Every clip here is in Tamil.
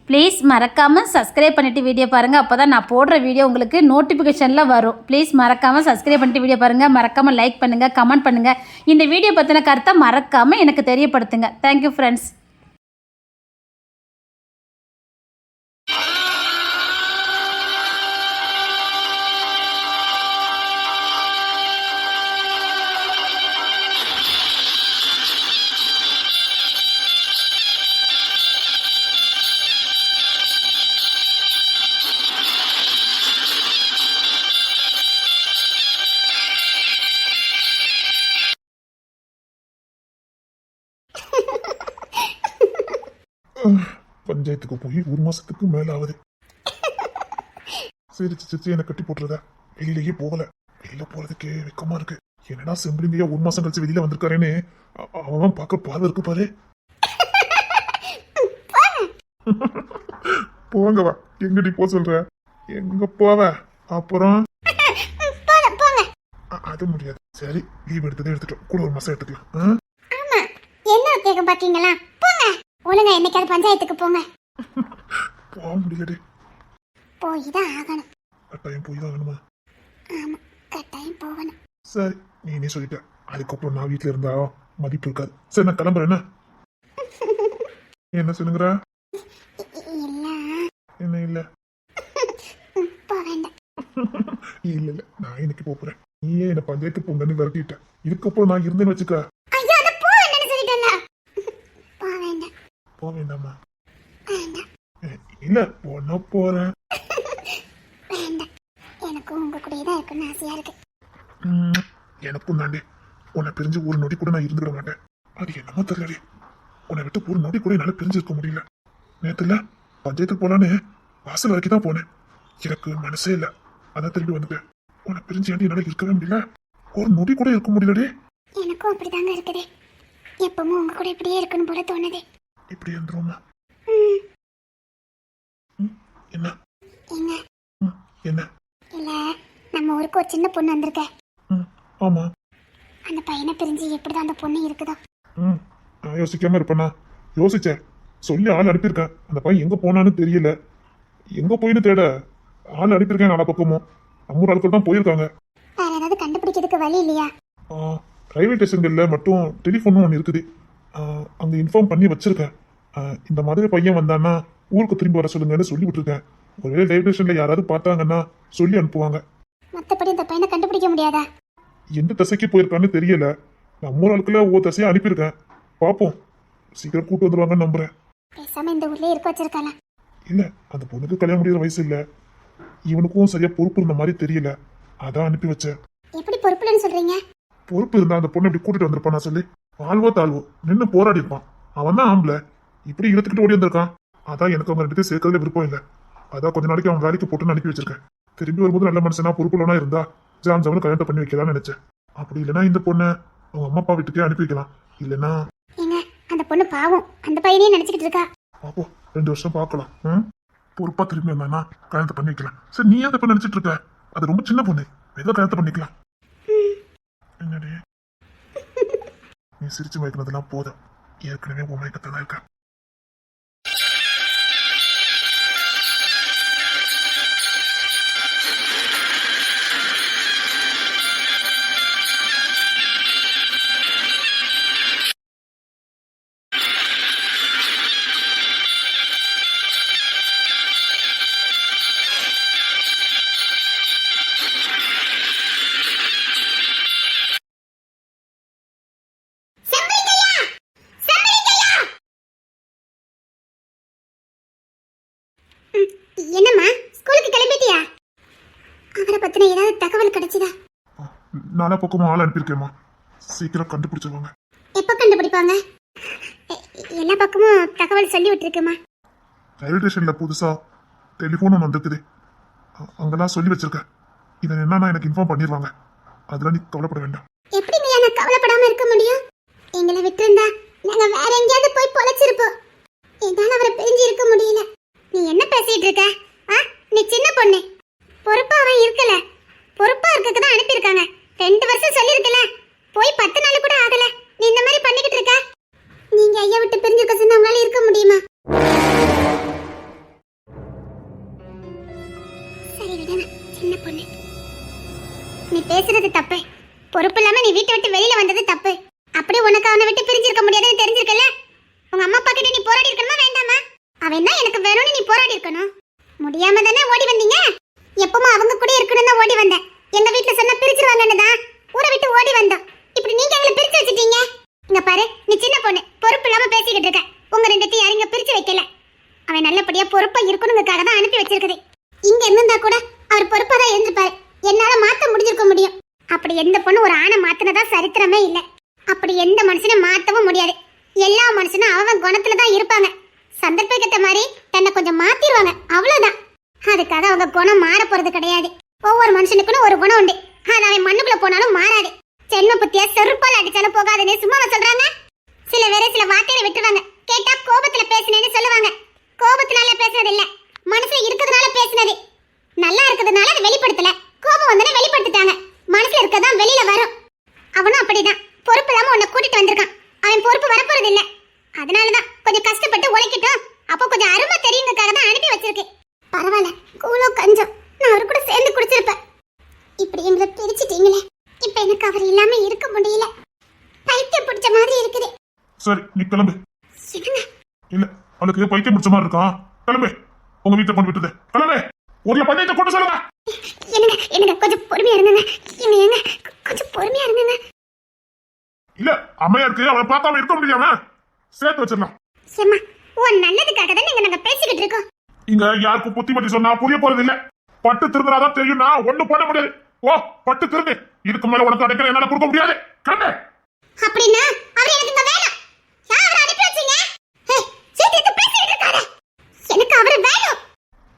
ப்ளீஸ் மறக்காமல் சப்ஸ்கிரைப் பண்ணிவிட்டு வீடியோ பாருங்கள். அப்போ தான் நான் போடுற வீடியோ உங்களுக்கு நோட்டிஃபிகேஷனில் வரும். ப்ளீஸ் மறக்காமல் சப்ஸ்கிரைப் பண்ணிட்டு வீடியோ பாருங்கள். மறக்காமல் லைக் பண்ணுங்கள், கமெண்ட் பண்ணுங்கள். இந்த வீடியோ பற்றின கருத்தை மறக்காமல் எனக்கு தெரியப்படுத்துங்க. Thank you friends. பஞ்சாயத்துக்கு போய் 1 மாசத்துக்கு மேல ஆகுது. சிரிச்சு சிரிச்சு என்னை கட்டி போட்டுறதா வெளியிலேயே போகல. வெளியில போறதுக்கே வெக்கமா இருக்கு. என்னடா செம்பிளிங்கையா 1 மாசம் கழிச்சு வெளியில வந்திருக்காருன்னு அவன் பார்க்க பார்வை இருக்கு பாரு. போங்கவா, எங்கடி போ சொல்ற? எங்க போவ? அப்புறம் அது முடியாது. சரி, லீவ் எடுத்ததே எடுத்துட்டோம், கூட 1 மாசம் எடுத்துக்கலாம். என்ன கேட்க பாக்கீங்களா? போங்க, ஒழுங்கா என்னைக்காவது பஞ்சாயத்துக்கு போங்க. போக முடியலடி. போய் தான் ஆகணும். கட்டாயம் போய் தான் ஆகணுமா? ஆமா, கட்டாயம் போகணும். சரி, நீ சொல்லிட்ட. அதுக்கப்புறம் நான் வீட்டுல இருந்தா மதிப்பு இருக்காது. சரி, நான் கிளம்புறேன். என்ன சொல்லுங்கிற? இல்ல என்ன இல்ல? போக வேண்டாம். இல்ல இல்ல, நான் இன்னைக்கு போறேன். நீயே என்ன பஞ்சாயத்து பொங்கன்னு விரட்டிட்ட. இதுக்கப்புறம் நான் இருந்தேன்னு வச்சுக்க. ஐயோ, அத போ என்னன்னு சொல்லிட்டேன்ல. போக வேண்டாம். போக வேண்டாமா? வேண்டாம். இல்ல, போனா போறேன். வேண்டாம், எனக்கு உங்க கூடயே தான் இருக்கணும்னு ஆசையா இருக்கு. எனக்கும் தாண்டி. உன்னை பிரிஞ்சு 1 நொடி கூட நான் இருந்துக்கிட மாட்டேன். அது என்னமோ தெரியல. உன்னை விட்டு 1 நொடி கூட என்னால பிரிஞ்சு இருக்க முடியல. நேத்துல பஞ்சாயத்துக்கு போலான்னு வாசல் வரைக்கும் தான் போனேன். எனக்கு மனசே இல்ல, அதான் திரும்பி வந்துட்டேன். உன்னை பிரிஞ்சு ஏண்டி என்னால இருக்கவே முடியல. 1 நொடி கூட இருக்க முடியலடி. எனக்கும் அப்படிதாங்க இருக்குது. எப்பவும் உங்க கூட இப்படியே இருக்கணும் போல தோணுது. இப்படி இருந்துருமா? என்ன எங்க? என்ன? இல்ல, நம்ம ஊருக்கு ஒரு சின்ன பொண்ணு வந்திருக்க. ஆமா. அந்த பையனை பிரிஞ்சு எப்படிதான் அந்த பொண்ணு இருக்குதோ. நான் யோசிக்காம இருப்பேனா? யோசிச்சேன், சொல்லி ஆள் அனுப்பியிருக்கேன். அந்த பையன் எங்க போனான்னு தெரியல. எங்க போயின்னு தேட ஆள் அனுப்பியிருக்கேன். நாலா பக்கமும் நம்ம ஆட்கள் தான் போயிருக்காங்க. வேற ஏதாவது கண்டுபிடிக்கிறதுக்கு வழி இல்லையா? ரயில்வே ஸ்டேஷன்கள்ல மட்டும் டெலிஃபோனும் ஒன்று இருக்குது. அங்க இன்ஃபார்ம் பண்ணி வச்சிருக்கேன். இந்த மாதிரி பையன் வந்தான்னா ஊருக்கு திரும்பி வர சொல்லுங்கன்னு சொல்லி விட்டுருக்கேன். ஒருவேளை ரயில்வே ஸ்டேஷன்ல யாராவது பார்த்தாங்கன்னா சொல்லி அனுப்புவாங்க. மத்தபடி இந்த பையனை கண்டுபிடிக்க முடியாதா? எந்த திசைக்கு போயிருக்கான்னு தெரியல. நம்ம ஆட்களை ஒவ்வொரு திசையா அனுப்பியிருக்கேன். பார்ப்போம், சீக்கிரம் கூட்டு வந்துருவாங்கன்னு நம்புறேன். பேசாம இந்த ஊர்லயே இருக்க வச்சிருக்கலாம். இல்ல, அந்த பொண்ணுக்கு கல்யாணம் முடிகிற வயசு இல்ல. இவனுக்கும் சரியா பொறுப்பு இருந்த மாதிரி தெரியல. அதான் அனுப்பி வச்சேன். எப்படி பொறுப்புலன்னு சொல்றீங்க? பொறுப்பு இருந்தா அந்த பொண்ணு இப்படி கூட்டிட்டு வந்திருப்பானா சொல்லி? வாழ்வோ தாழ்வோ நின்று போராடி இருப்பான். அவன் தான் ஆம்பளை, இப்படி இழுத்துக்கிட்டு ஓடி வந்திருக்கான். அதான் எனக்கு அவங்க 2 பேரும் சேர்க்கறதுல விருப்பம் இல்லை. அதான் கொஞ்ச நாளைக்கு அவன் வேலைக்கு போட்டுன்னு அனுப்பி வச்சிருக்கேன். திரும்பி வரும்போது நல்ல மனுஷனா பொறுப்புலனா இருந்தா ஜாம் கல்யாணத்தை பண்ணி வைக்கலாம்னு நினைச்சேன். அப்படி இல்லைன்னா இந்த பொண்ணை அவங்க அம்மா அப்பா வீட்டுக்கே அனுப்பி வைக்கலாம். இல்லைன்னா ஏங்க, அந்த பொண்ணு பாவம் அந்த பையனே நினைச்சுக்கிட்டு இருக்கா. பாப்போம், 2 வருஷம் பார்க்கலாம். பொறுப்பா திரும்பி வந்தானா கல்யாணத்தை பண்ணி வைக்கலாம். சரி, நீ அதை நினைச்சிட்டு இருக்க? அது ரொம்ப சின்ன பொண்ணு, ஏதோ கல்யாணத்தை பண்ணிக்கலாம். என்னடி நீ சிரிச்சு மயக்கிறதெல்லாம் போதும். ஏற்கனவே உன் மயக்கத்தை தான் இருக்க. என்னம்மா, ஸ்கூலுக்கு கிளம்பிட்டியா? அவரை பத்தின ஏதாவது தகவல் கிடைச்சதா? நாலா பக்கமும் ஆள் அனுப்பியிருக்கேம்மா. சீக்கிரம் கண்டுபிடிச்சிருவாங்க. எப்ப கண்டுபிடிப்பாங்க? எல்லா பக்கமும் தகவல் சொல்லி விட்டுருக்குமா? ரயில்வே ஸ்டேஷன்ல புதுசா டெலிஃபோன் ஒன்று வந்துருக்குது. அங்கெல்லாம் சொல்லி வச்சிருக்கேன். இதை என்னன்னா எனக்கு இன்ஃபார்ம் பண்ணிடுவாங்க. அதெல்லாம் நீ கவலைப்பட வேண்டாம். எப்படி நீ என்ன கவலைப்படாம இருக்க முடியும்? எங்களை விட்டுருந்தா நாங்க வேற எங்கேயாவது போய் பொழைச்சிருப்போம். என்னால அவரை பிரிஞ்சு இருக்க முடியல. நீ என்ன பேசிட்டு இருக்க? நீ சின்ன பொண்ணு, பொறுப்பா அவன் இருக்கல. பொறுப்பா இருக்கக்கு தான் அனுப்பியிருக்காங்க. 2 வருஷம் சொல்லியிருக்கல, போய் 10 நாள் கூட ஆகல. நீ இந்த மாதிரி பண்ணிக்கிட்டு இருக்க? நீங்க ஐயா விட்டு பிரிஞ்சிருக்க சொன்னா உங்களால இருக்க முடியுமா? பேசுறது தப்பு. பொறுப்பு இல்லாம நீ வீட்டை விட்டு வெளியில வந்தது தப்பு. அப்படி உனக்கு அவனை விட்டு பிரிஞ்சிருக்க முடியாதுன்னு தெரிஞ்சிருக்கல. உங்க அம்மா அப்பா கிட்ட நீ போராடி இருக்கணுமா வேண்டாமா? அவன் தான் எனக்கு வேணும்னு நீ போராடி இருக்கணும். முடியாம தானே ஓடி வந்தீங்க. எப்பவுமே அவங்க கூட இருக்கணும் தான் ஓடி வந்தேன். எங்க வீட்டுல சொன்னா பிரிச்சிருவாங்கன்னு தான் ஊரை விட்டு ஓடி வந்தோம். இப்படி நீங்க எங்களை பிரிச்சு வச்சுட்டீங்க. இங்க பாரு, நீ சின்ன பொண்ணு, பொறுப்பு இல்லாம பேசிக்கிட்டு இருக்க. உங்க ரெண்டுத்தையும் யாரும் இங்க பிரிச்சு வைக்கல. அவன் நல்லபடியா பொறுப்பா இருக்கணுங்கிறதுக்காக தான் அனுப்பி வச்சிருக்குது. இங்க இருந்தா கூட அவர் பொறுப்பா தான் இருந்திருப்பாரு. என்னால மாத்த முடிஞ்சிருக்க முடியும். அப்படி எந்த பொண்ணு ஒரு ஆணை மாத்தினதா சரித்திரமே இல்லை. அப்படி எந்த மனுஷனும் மாத்தவும் முடியாது. எல்லா மனுஷனும் அவன் குணத்துல தான் இருப்பாங்க. சந்தர்ப்பக்கேற்ற மாதிரி தன்னை கொஞ்சம் மாத்திடுவாங்க, அவ்வளவுதான். அதுக்காக அவங்க குணம் மாற போறது கிடையாது. ஒவ்வொரு மனுஷனுக்குன்னு ஒரு குணம் உண்டு. அது அவன் மண்ணுக்குள்ள போனாலும் மாறாது. சென்ம புத்தியா செருப்பால் அடிச்சாலும் போகாதுன்னு சும்மா சொல்றாங்க. சில பேர் சில வார்த்தையை விட்டுருவாங்க. கேட்டா கோபத்துல பேசினேன்னு சொல்லுவாங்க. கோபத்தினால பேசுனது இல்ல, மனசுல இருக்கிறதுனால பேசினது. நல்லா இருக்கிறதுனால அதை வெளிப்படுத்தல, கோபம் வந்தனே வெளிப்படுத்திட்டாங்க. மனசுல இருக்கதான் வெளியில வரும். அவனும் அப்படிதான் பொறுப்பு இல்லாம உன்னை கூட்டிட்டு வந்திருக்கான். அவன் பொறுப்பு வரப்போறது இல்ல. அதனாலதான் கொஞ்சம் கஷ்டப்பட்டு உழைக்கட்டும், அப்போ கொஞ்சம் அருமை தெரியுங்கிறதுக்காக தான் அனுப்பி வச்சிருக்கு. பரவாயில்ல, கூலோ கஞ்சம் நான் அவர் கூட சேர்ந்து குடிச்சிருப்பேன். இப்படி எங்களை பிரிச்சுட்டீங்களே, இப்ப எனக்கு அவர் இல்லாம இருக்க முடியல. பைத்தியம் பிடிச்ச மாதிரி இருக்குது. சரி, நீ கிளம்பு. என்னங்க? இல்ல, அவளுக்கு பைத்தியம் பிடிச்ச மாதிரி இருக்கான். கிளம்பு, உங்க வீட்டை கொண்டு விட்டுது. கிளம்பு, ஊர்ல பஞ்சாயத்தை கொண்டு சொல்லுங்க. என்னங்க என்னங்க கொஞ்சம் பொறுமையா இருங்க. ஏங்க கொஞ்சம் பொறுமையா இருங்க. இல்ல, அம்மையாருக்கு அவளை பார்க்காம இருக்க முடியாம சேர்த்து வச்சிடலாம். ஏம்மா, உன் நல்லதுக்காக தான் நாங்க பேசிக்கிட்டு இருக்கோம். இங்க யாருக்கும் புத்திமதி சொன்னா புரிய போறது இல்ல. பட்டு திருந்தாதான் தெரியும்னா ஒண்ணும் பண்ண முடியாது. ஓ, பட்டு திருந்து. இதுக்கு மேல உனக்கு அடைக்கிற என்னால கொடுக்க முடியாது. கிளம்பு. அப்படின்னா அவர் எனக்கு இங்க வேணும். யார் அவரை அனுப்பி வச்சீங்க? சேர்த்து பேசிக்கிட்டு இருக்காரு. எனக்கு அவர் வேணும்.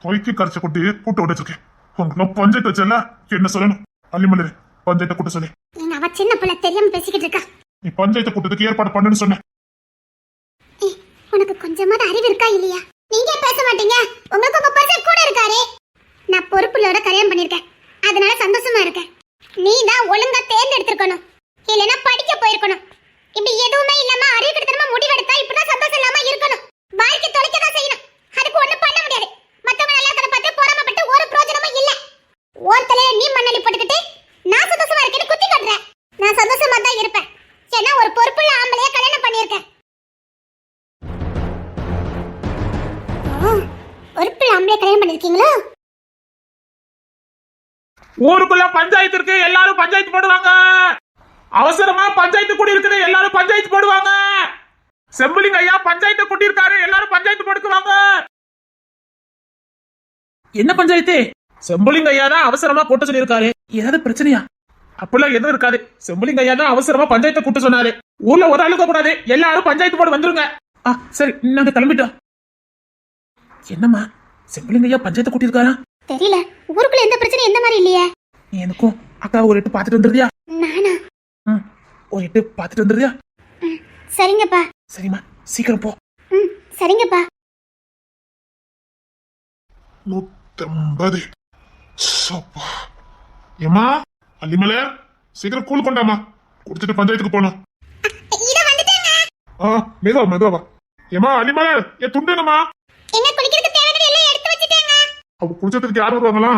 பொய்க்கு கரைச்ச கொட்டி கூட்ட உடைச்சிருக்கேன். உங்களுக்கு பஞ்சாயத்து வச்சல, என்ன சொல்லணும்? அள்ளிமலரு, பஞ்சாயத்தை கூட்ட சொல்லு. நீங்க அவ சின்ன பிள்ளை தெரியாம பேசிக்கிட்டு இருக்கா. நீ பஞ்சாயத்து கூட்டத்துக்கு ஏற்பாடு பண்ணுன்னு சொன்ன. உனக்கு கொஞ்சமாவது அறிவு இருக்கா இல்லையா? நீங்க பேச மாட்டீங்க. உங்களுக்கு உங்க பர்சன் கூட இருக்காரு. நான் பொறுப்புள்ளோட கல்யாணம் பண்ணிருக்கேன். அதனால சந்தோஷமா இருக்கேன். நீ தான் ஒழுங்கா தேர்ந்தெடுத்திருக்கணும். இல்லைன்னா படிக்க போயிருக்கணும். இப்படி எதுவுமே இல்லாம அறிவு கிட்டத்தனமா முடிவெடுத்தா இப்பதான் சந்தோஷம் இல்லாம இருக்கணும். வாழ்க்கை தொலைக்கதான் செய்யணும். அதுக்கு ஒண்ணும் பண்ண முடியாது. மத்தவங்க நல்லா இருக்கிறத பார்த்து பொறாமப்பட்டு ஒரு பிரயோஜனமும் இல்ல. ஓர் தலையில நீ மண்ணலி போட்டுக்கிட்டு நான் சந்தோஷமா இருக்கேன்னு குத்தி காட்டுறேன். நான் சந்தோஷமா தான் இருப்பேன். ஏன்னா ஒரு பொறுப்புள்ள ஆம்பளைய கல்யாணம் பண்ணியிருக்கேன். பொறுப்புள்ள ஆம்பளைய கல்யாணம் பண்ணிருக்கீங்களா? ஊருக்குள்ள பஞ்சாயத்து இருக்கு, எல்லாரும் பஞ்சாயத்து போடுவாங்க. அவசரமா பஞ்சாயத்து கூடி இருக்குது, எல்லாரும் பஞ்சாயத்து போடுவாங்க. செம்பிலிங்க ஐயா பஞ்சாயத்து கூட்டி இருக்காரு, எல்லாரும் பஞ்சாயத்து போடுக்குவாங்க. என்ன பஞ்சாயத்து? செம்பிலிங்க ஐயா தான் அவசரமா கூட்ட சொல்லியிருக்காரு. ஏதாவது பிரச்சனையா? அப்படிலாம் எதுவும் இருக்காது. செம்பிலிங்க ஐயா தான் அவசரமா பஞ்சாயத்தை கூட்ட சொன்னாரு. ஊர்ல ஒரு ஆளுக்க கூடாது, எல்லாரும் பஞ்சாயத்து போட வந்துருங்க. சரி, நாங்க கிளம்பிட்டோம். என்னம்மா, செம்பிலிங்க ஐயா பஞ்சாயத்தை கூட்டியிருக்காரா? தெரியல. ஊருக்குள்ள எந்த பிரச்சனையும் எந்த மாதிரி இல்லையே. எனக்கும் அக்கா ஒரு எட்டு பாத்துட்டு வந்துருதியா? நானா? ஒரு எட்டு பாத்துட்டு வந்துருதியா? சரிங்கப்பா. சரிம்மா, சீக்கிரம் போ. சரிங்கப்பா. 150. சப்பா. ஏமா, அள்ளிமலர், சீக்கிரம் கூழ் கொண்டாமா. குடிச்சிட்டு பஞ்சாயத்துக்கு போனோம். இத வந்துட்டேங்க. மெதுவா மெதுவா. ஏமா, அள்ளிமலர், ஏ துண்டுங்கம்மா. எங்க குளிக்கிறதுக்கு தேவையானது எல்லாம் எடுத்து வச்சிட்டேங்க. அவ குடிச்சதுக்கு யார் வருவாங்களா?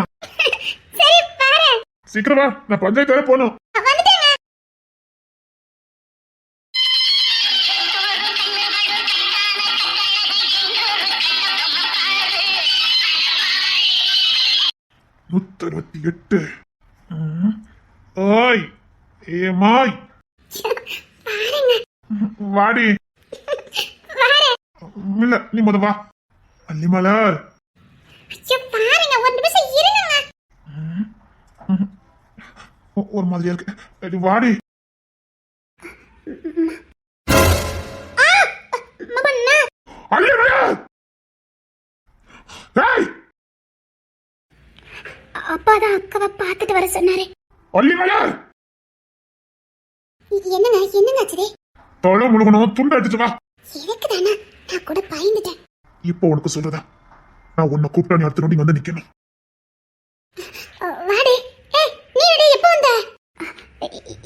சரி பாரு. சீக்கிரம் வா, நான் பஞ்சாயத்து வரை போகணும். வந்துட்டேங்க. எட்டு. ஓய், ஏமாய், வாடி. இல்ல, நீ முத வா. அள்ளிமலர், பாருங்க, ஒரு நிமிஷம் இருங்க. ஒரு மாதிரியா இருக்கு. வாடி. அள்ளிமலர், ஏய், அப்பாதான் அக்காவை பார்த்துட்டு வர சொன்னாரு. அள்ளிமலர், என்னங்க என்னங்க ஆச்சுதே? தொலை முழுகணும், துண்டு அடிச்சு வா. எனக்கு தானே, நான் கூட பயந்துட்டேன். இப்போ உனக்கு சொல்றதா, நான் உன்னை கூப்பிட்டா நீ அடுத்த நொடி வந்து நிக்கணும். வாடி. நீ எடி எப்போ வந்த?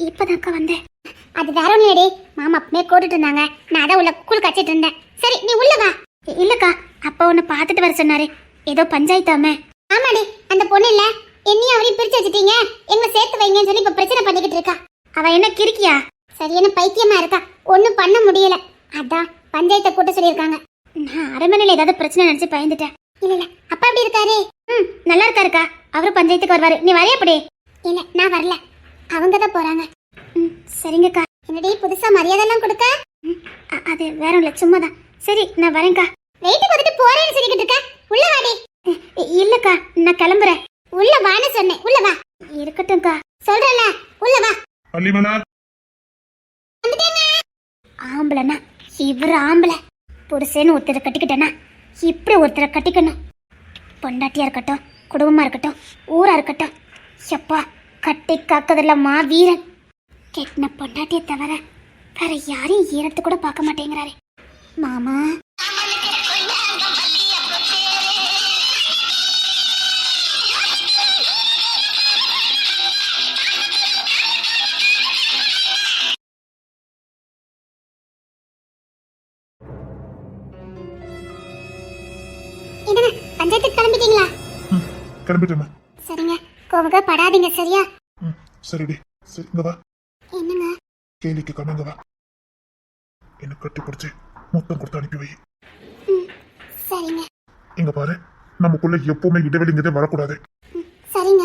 இப்பதான் அக்கா வந்தேன். அது வேற ஒண்ணு எடி, மாமா அப்பமே கூட்டிட்டு இருந்தாங்க. நான் அதான் உள்ள கூழ் கச்சிட்டு இருந்தேன். சரி, நீ உள்ள வா. இல்லக்கா, அப்பா உன்னை பார்த்துட்டு வர சொன்னாரு. ஏதோ பஞ்சாயத்தாமே. ஆமாடி, அந்த பொண்ணு இல்ல என்னையும் அவரையும் பிரிச்சு வச்சுட்டீங்க, எங்களை சேர்த்து வைங்கன்னு சொல்லி இப்ப பிரச்சனை பண்ணிக்கிட்டு இருக்கா. அவ என்ன கிறுக்கியா? சரியான பைத்தியமா இருக்கா. ஒண்ணும் பண்ண முடியல. அதான் பஞ்சாயத்தை கூட்ட சொல்லியிருக்காங்க. நான் அரண்மனையில ஏதாவது பிரச்சனை நினைச்சு பயந்துட்டேன். இல்ல இல்ல, அப்பா எப்படி இருக்காரு? நல்லா இருக்காருக்கா. அவரு பஞ்சாயத்துக்கு வருவாரு. நீ வரைய அப்படி? இல்ல, நான் வரல. அவங்க தான் போறாங்க. சரிங்கக்கா. என்னடி புதுசா மரியாதை எல்லாம் கொடுக்க? அது வேற இல்ல, சும்மாதான். சரி, நான் வரேன்க்கா. வெயிட் வந்துட்டு போறேன்னு சொல்லிக்கிட்டு இருக்க. உள்ள வாடி. இல்லக்கா, நான் கிளம்புறேன். உள்ள வான்னு சொன்னேன். உள்ள வா. இருக்கட்டும்க்கா. சொல்றேன்ல, உள்ள வா. பள்ளிமலா, ஆம்பளைனா இவரு ஆம்பளை. புருஷன்னு ஒருத்தரை கட்டிக்கிட்டேன்னா இப்படி ஒருத்தரை கட்டிக்கணும். பொண்டாட்டியா இருக்கட்டும், குடும்பமா இருக்கட்டும், ஊரா இருக்கட்டும். எப்பா, கட்டி காக்கதெல்லாம் வீரன். கெட்டின பொண்டாட்டியை தவிர வேற யாரையும் ஈரத்து கூட பார்க்க மாட்டேங்கிறாரு மாமா. என்னங்க, பஞ்சாயத்துக்கு கிளம்பிட்டீங்களா? கிளம்பிட்டேம்மா. சரிங்க, கோவங்க படாதீங்க, சரியா? சரிடி. சரி, இங்க வா. என்னங்க? கேலிக்கு கண்ணங்க வா. என்ன கட்டி பிடிச்சி மொத்தம் கொடுத்து அனுப்பி வை. சரிங்க. இங்க பாரு, நமக்குள்ள எப்பவுமே இடைவெளிங்கிறதே வரக்கூடாது. சரிங்க.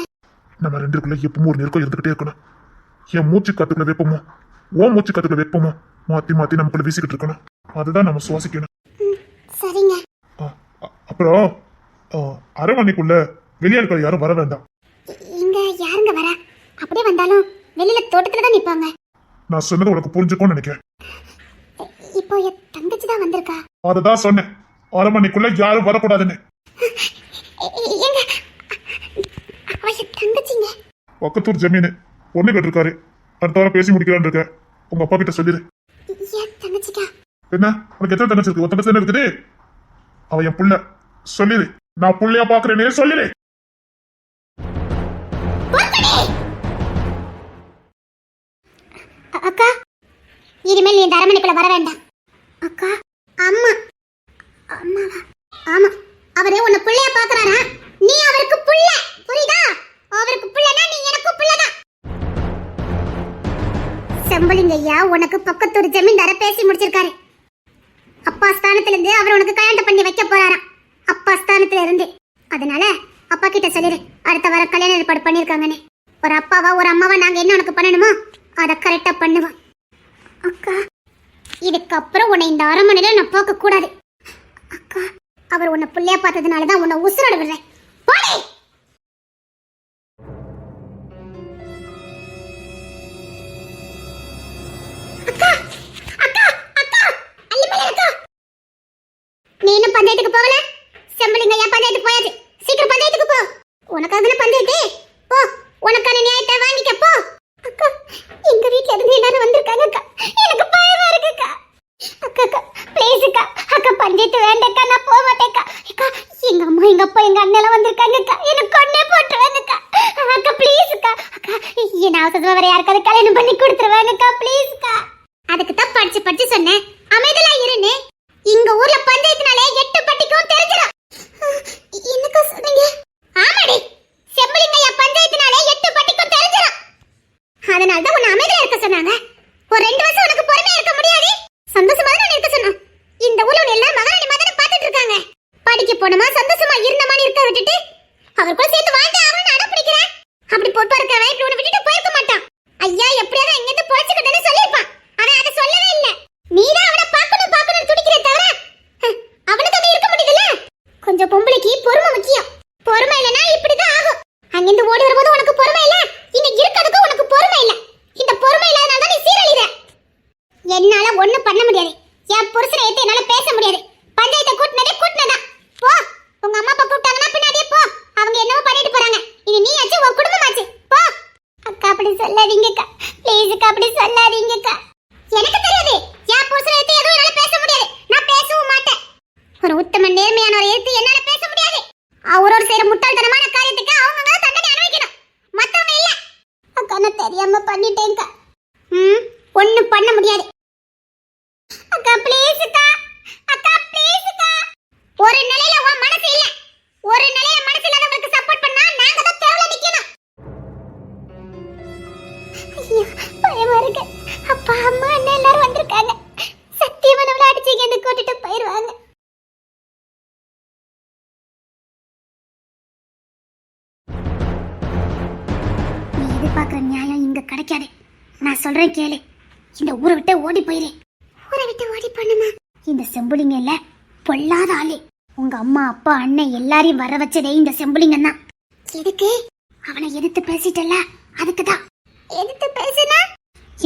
நம்ம ரெண்டுக்குள்ள எப்பவும் ஒரு நெருக்கம் இருந்துகிட்டே இருக்கணும். என் மூச்சு காத்துக்குள்ள வெப்பமோ, ஓ மூச்சு காத்துக்குள்ள வெப்பமோ மாத்தி மாத்தி நமக்குள்ள வீசிக்கிட்டு இருக்கணும். அதுதான் நம்ம சுவாசிக்கணும். சரிங்க. அப்புறம் அரண்மனைக்குள்ள வெளியாட்கள் யாரும் வர வேண்டாம். இங்க யாருங்க வர? அப்படியே வந்தாலும் வெளியில தோட்டத்துல தான் நிப்பாங்க. நான் சொன்னது உனக்கு புரிஞ்சுக்கோன்னு நினைக்கிறேன். இப்போ என் தங்கச்சி தான் வந்திருக்கா. அதுதான் சொன்னேன், அரண்மனைக்குள்ள யாரும் வரக்கூடாதுன்னு. எங்க அவ என் தங்கச்சிங்க. பக்கத்தூர் ஜமீனு பொண்ணு கேட்டிருக்காரு. அடுத்த வாரம் பேசி முடிக்கலான்னு இருக்க. உங்க அப்பா கிட்ட சொல்லிடு. என் தங்கச்சிக்கா? என்ன, உனக்கு எத்தனை தங்கச்சி இருக்கு? ஒரு தங்கச்சி தானே இருக்குது. அவ என் புள்ள. சொல்லிடு, நான் புள்ளையா பாக்குறேனே சொல்லிடு. அக்கா, இனிமேல் நீ இந்த அரண்மனைக்குள்ள வர வேண்டாம். அக்கா, அம்மா. அம்மாவா? ஆமா, அவரே உன்னை பிள்ளையா பாக்குறாரா? நீ அவருக்கு புள்ள, புரியுதா? அவருக்கு புள்ளனா நீ எனக்கு புள்ளதான். செம்பலிங்கய்யா உனக்கு பக்கத்தூர் ஜமீன்தார பேசி முடிச்சிருக்காரு. அப்பா ஸ்தானத்துல இருந்து அவர் உனக்கு கல்யாணம் பண்ணி வைக்க போறாராம். அப்பா ஸ்தானத்துல இருந்து. அதனால அப்பா கிட்ட சொல்லிடு, அடுத்த வாரம் கல்யாணம் ஏற்பாடு பண்ணிருக்காங்கன்னு. ஒரு அப்பாவா ஒரு அம்மாவா நாங்க என்ன உனக்கு பண்ணணுமோ அதை கரெக்டா பண்ணுவோம். அக்கா, இதுக்கப்புறம் உன்னை இந்த அரண்மனையில நான் பார்க்க கூடாது. அக்கா, அவர் உன்னை புள்ளையா பார்த்ததுனாலதான் உன்னை உசுரோட விடுறேன். போடி. அக்கா, அக்கா, அக்கா, அல்லிமலை அக்கா. நீ இன்னும் பஞ்சாயத்துக்கு போகல? செம்பலிங்கய்யா பஞ்சாயத்துக்கு போயாச்சு. சீக்கிரம் பஞ்சாயத்துக்கு போ. உனக்காக தானே பஞ்சாயத்து. போ, உனக்கான நியாயத்தை வாங்கிக்க போ. அக்கா, எங்க வீட்ல இருந்து எல்லாரும் வந்திருக்காங்க அக்கா. எனக்கு பயமா இருக்குக்கா. அக்கா அக்கா ப்ளீஸ் அக்கா. அக்கா பஞ்சாயத்து வேண்டாக்கா, நான் போக மாட்டேக்கா. அக்கா, எங்க அம்மா எங்க அப்பா எங்க அண்ணன் எல்லாம் வந்திருக்காங்க அக்கா. எனக்கு கொன்னே போட்டுருவாங்க அக்கா. அக்கா ப்ளீஸ் அக்கா. அக்கா, என்ன அவசரமா வேற யாருக்காவது கல்யாணம் பண்ணி கொடுத்துருவாங்க அக்கா. ப்ளீஸ் அக்கா. அதுக்கு தான் படிச்சு படிச்சு சொன்னேன், அமைதியா இருன்னு. இங்க ஊர்ல பஞ்சாயத்துனாலே 8 பட்டிக்கும் தெரிஞ்சிடும். என்னக்கா சொன்னீங்க? ஆமாடி, செம்பலிங்கய்யா பஞ்சாயத்துனாலே 8 பட்டிக்கும் தெரிஞ்சிடும். அதனால தான் உன்னை அமைதியா இருக்க சொன்னாங்க. ஒரு 2 வருஷம் உனக்கு பொறுமையா இருக்க முடியாது. சந்தோஷமா தான் இருக்க சொன்னோம். இந்த ஊர்ல உள்ள எல்லாம் மகாராணி மாதிரி பார்த்துட்டு இருக்காங்க. படிக்க போனமா சந்தோஷமா இருந்தமான்னு இருக்க விட்டுட்டு அவர் கூட சேர்த்து வாழ்ந்து அவன் அடம் பிடிக்கிறேன். அப்படி பொறுப்பா இருக்க வயிற்று உன்னை விட்டுட்டு போயிருக்க மாட்டான். ஐயா எப்படியாவது இங்கிருந்து பொழைச்சுக்கிட்டேன்னு சொல்லியிருப்பான். அவன் அதை சொல்லவே இல்லை. நீதான் அவனை பார்க்கணும் பார்க்கணும்னு துடிக்கிறே தவிர அவனுக்கு அங்க இருக்க முடியுதுல்ல. கொஞ்சம் பொம்பளைக்கு பொறுமை முக்கியம். பொறுமை இல்லைன்னா இப்படிதான் ஆகும். அங்கிருந்து ஓடி வரும்போது உனக்கு பொறுமை இல்ல, இங்க இருக்கிறதுக்கு உனக்கு பொறுமை இல்ல. இந்த பொறுமை இல்லாதனால தான் நீ சீரழிற. என்னால ஒண்ணும் பண்ண முடியாது. என் புருஷனை ஏத்து என்னால பேச முடியாது. பஞ்சாயத்தை கூட்டினதான் போ. உங்க அம்மா அப்பா கூப்பிட்டாங்கன்னா பின்னாடியே போ. அவங்க என்னவோ பண்ணிட்டு போறாங்க. இனி நீ ஆச்சு உன் குடும்பமாச்சு. போ. அக்கா அப்படி சொல்லாதீங்கக்கா. ப்ளீஸ் அக்கா, அப்படி சொல்லாதீங்கக்கா. எனக்கு தெரியாது, என் புருஷனை ஏத்து எதுவும் என்னால பேச முடியாது. நான் பேசவும் மாட்டேன். ஒரு உத்தம நேர்மையானவரை ஏத்து என்னால பேச முடியாது. அவரோட செய்யற முட்டாள்தனமான காரியத்துக்கு அவங்க தான் தண்டனை அனுபவிக்கணும், மத்தவங்க இல்ல. அக்கா, நான் தெரியாம பண்ணிட்டேன்க்கா. ஒண்ணும் பண்ண முடியாது. அக்கா ப்ளீஸ் அக்கா. அக்கா ப்ளீஸ் அக்கா. ஒரு நிலையில உன் மனசு இல்ல. ஒரு நிலையில மனசு இல்லாதவங்களுக்கு சப்போர்ட் பண்ணா நாங்க தான் தெருவுல நிக்கணும். எதிர்பார்க்குற நியாயம் இங்க கிடைக்காது. நான் சொல்றேன் கேளு. இந்த ஊரை விட்டு ஓடி போயிரு. ஊரை விட்டு ஓடி போணுமா? இந்த செம்புலிங்க இல்ல பொல்லாத ஆளு. உங்க அம்மா அப்பா அண்ணன் எல்லாரையும் வர வச்சதே இந்த செம்புலிங்கன் தான். எதுக்கு? அவனை எதிர்த்து பேசிட்டல, அதுக்குதான். எதிர்த்து பேசினா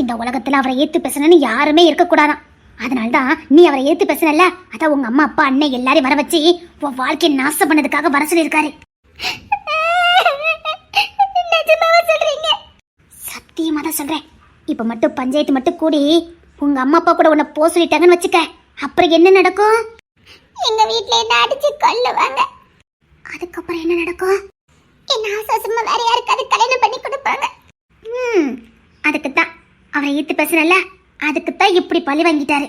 இந்த உலகத்துல அவரை ஏத்து பேசணும்னு யாருமே இருக்க கூடாதான். அதனால்தான் நீ அவரை ஏத்து பேசல, அதான் உங்க அம்மா அப்பா அண்ணன் எல்லாரையும் வர வச்சு உன் வாழ்க்கையை நாசம் பண்ணதுக்காக வர சொல்லியிருக்காரு. சத்தியமா தான் சொல்றேன். இப்ப மட்டும் பஞ்சாயத்து மட்டும் கூடி உங்க அம்மா அப்பா கூட உன்னை போ சொல்லிட்டாங்கன்னு வச்சுக்க, அப்புறம் என்ன நடக்கும்? எங்க வீட்டுல என்ன அடிச்சு கொல்லுவாங்க. அதுக்கப்புறம் என்ன நடக்கும்? என்ன ஆசாசமா வேற யாருக்காவது கல்யாணம் பண்ணி கொடுப்பாங்க. அதுக்குத்தான் அவரை ஈர்த்து பேசுறல, அதுக்குத்தான் இப்படி பழி வாங்கிட்டாரு.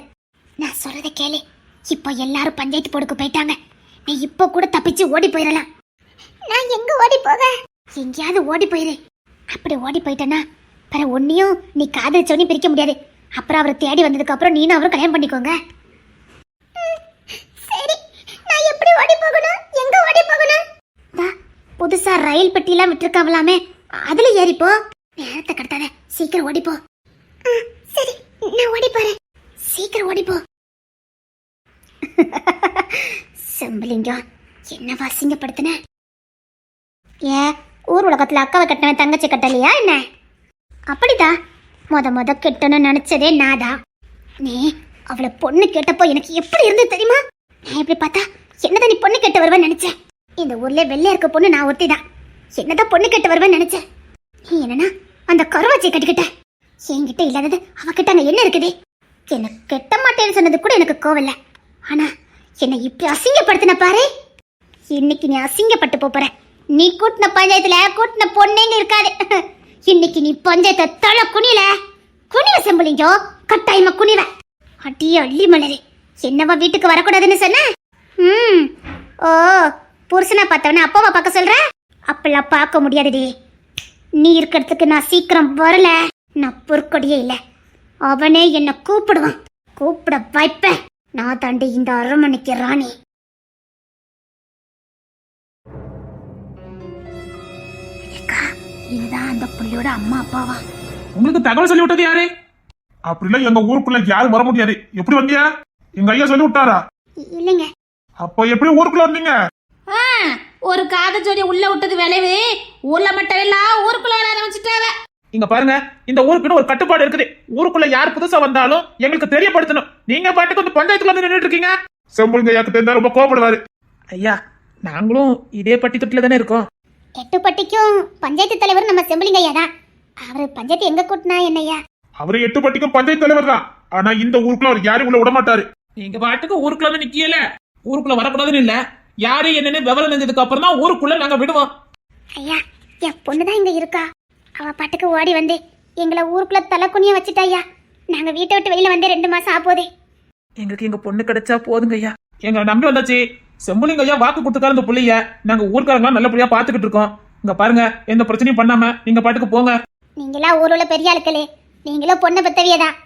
நான் சொல்றத கேளு. இப்போ எல்லாரும் பஞ்சாயத்து போடுக்கு போயிட்டாங்க. நீ இப்போ கூட தப்பிச்சு ஓடி போயிடலாம். நான் எங்க ஓடி போக? எங்கேயாவது ஓடி போயிரு. அப்படி ஓடி போயிட்டேன்னா பிற ஒன்னையும் நீ காதலிச்சவனையும் பிரிக்க முடியாது. அப்புறம் அவரை தேடி வந்ததுக்கு அப்புறம் நீனும் அவரும் கல்யாணம் பண்ணிக்கோங்க. சரி, நான் எப்படி ஓடி போகணும்? எங்க ஓடி போகணும்? புதுசா ரயில் பெட்டிலாம் விட்டுருக்காங்களாமே, அதுல ஏறிப்போ. நேரத்தை கடத்தாத, சீக்கிரம் ஓடிப்போ. சரி, நான் ஓடி போறேன். சீக்கிரம் ஓடிப்போ. செம்பலிங்கம், என்ன வாசிங்கப்படுத்தின? ஏன் ஊர் உலகத்துல அக்காவை கட்டினவன் தங்கச்சி கட்டலையா என்ன? அப்படிதான் முத கெட்டணும்னு நினைச்சதே நாதான். நீ அவளை பொண்ணு கேட்டப்போ எனக்கு எப்படி இருந்து தெரியுமா? நான் எப்படி பார்த்தா என்னதான் நீ பொண்ணு கேட்டு வருவேன்னு நினைச்சேன். இந்த ஊர்ல வெள்ளை இருக்க பொண்ணு நான் ஒருத்தி தான். என்னதான் பொண்ணு கேட்டு வருவேன்னு நினைச்சேன். நீ என்னன்னா அந்த கருவாச்சியை கட்டிக்கிட்ட. என்கிட்ட இல்லாதது அவகிட்ட அங்க என்ன இருக்குது? என்ன கெட்ட மாட்டேன்னு சொன்னது கூட எனக்கு கோவம் இல்ல. ஆனா என்னை இப்படி அசிங்கப்படுத்தின பாரு. இன்னைக்கு நீ அசிங்கப்பட்டு போற. நீ கூட்டின பஞ்சாயத்துல கூட்டின பொண்ணேங்க இருக்காது. இன்னைக்கு நீ பஞ்சாயத்தை தலை குனில செம்பலிங்கோ, கட்டாயமா குனிவ. அடியே அள்ளி மலரே, என்னவா வீட்டுக்கு வரக்கூடாதுன்னு சொன்ன? ஓ, புருஷனா பார்த்தவன அப்பாவை பார்க்க சொல்ற? அப்பெல்லாம் பார்க்க முடியாதுடி. நீ இருக்கிறதுக்கு நான் சீக்கிரம் வரல. நான் பொற்கொடியே இல்ல. அவனே என்ன கூப்பிடுவான். கூப்பிட வைப்பேன். நான் தாண்டி இந்த அரண்மனைக்கு ராணி. இதுதான் அந்த புள்ளியோட அம்மா அப்பாவா? உங்களுக்கு தகவல் சொல்லி விட்டது யாரு? அப்படிலாம் எங்க ஊருக்குள்ள யாரும் வர முடியாது. எப்படி வந்தியா? எங்க ஐயா சொல்லி விட்டாரா? இல்லைங்க. அப்ப எப்படி ஊருக்குள்ள வந்தீங்க? ஒரு காத ஜோடி உள்ள விட்டது விளைவு ஊர்ல மட்டும் இல்ல ஊருக்குள்ள வர ஆரம்பிச்சுட்டாவ. இங்க பாருங்க, இந்த ஊருக்குன்னு ஒரு கட்டுப்பாடு இருக்குது. ஊருக்குள்ள யார் புதுசா வந்தாலும் எங்களுக்கு தெரியப்படுத்தணும். நீங்க பாட்டுக்கு வந்து பஞ்சாயத்துல வந்து நின்றுட்டு இருக்கீங்க. செம்புலிங்க ஐயாக்கு தெரிந்தா ரொம்ப கோபப்படுவாரு. ஐயா, நாங்களும் இதே பட்டி தொட்டில தானே இருக்கோம். எட்டுப்பட்டிக்கும் பஞ்சாயத்து தலைவர் நம்ம செம்பலிங்க ஐயா தான். அவரு பஞ்சாயத்து எங்க கூட்டினா என்னையா? அவரு 8 பட்டிக்கும் பஞ்சாயத்து தலைவர் தான். ஆனா இந்த ஊருக்குள்ள அவர் யாரும் உள்ள விட மாட்டாரு. நீங்க பாட்டுக்கு ஊருக்குள்ள வந்து நிக்கல. ஊருக்குள்ள வரக்கூடாதுன்னு இல்ல, யாரு என்னன்னு விவரம் தெரிஞ்சதுக்கு அப்புறம் தான் ஊருக்குள்ள நாங்க விடுவோம். ஐயா, என் பொண்ணுதான் இங்க இருக்கா. அவ பாட்டுக்கு ஓடி வந்து எங்களை ஊருக்குள்ள தலை குனிய வச்சுட்டா ஐயா. நாங்க வீட்டை விட்டு வெளியில வந்து 2 மாசம் ஆப்போதே. எங்களுக்கு எங்க பொண்ணு கிடைச்சா போதுங்க ஐயா. எங்க நம்பி வந்தாச்சு. செம்புலிங்க ஐயா வாக்கு கொடுத்துக்காரு இந்த புள்ளைய. நாங்க ஊர்க்காரங்களாம் நல்லபடியா பாத்துக்கிட்டு இருக்கோம். இங்க பாருங்க, எந்த பிரச்சனையும் பண்ணாம நீங்க பாட்டுக்கு போங்க. நீங்களா ஊருல பெரிய ஆளுக்களே. நீங்களும் பொண்ணை பெத்தவியதான்.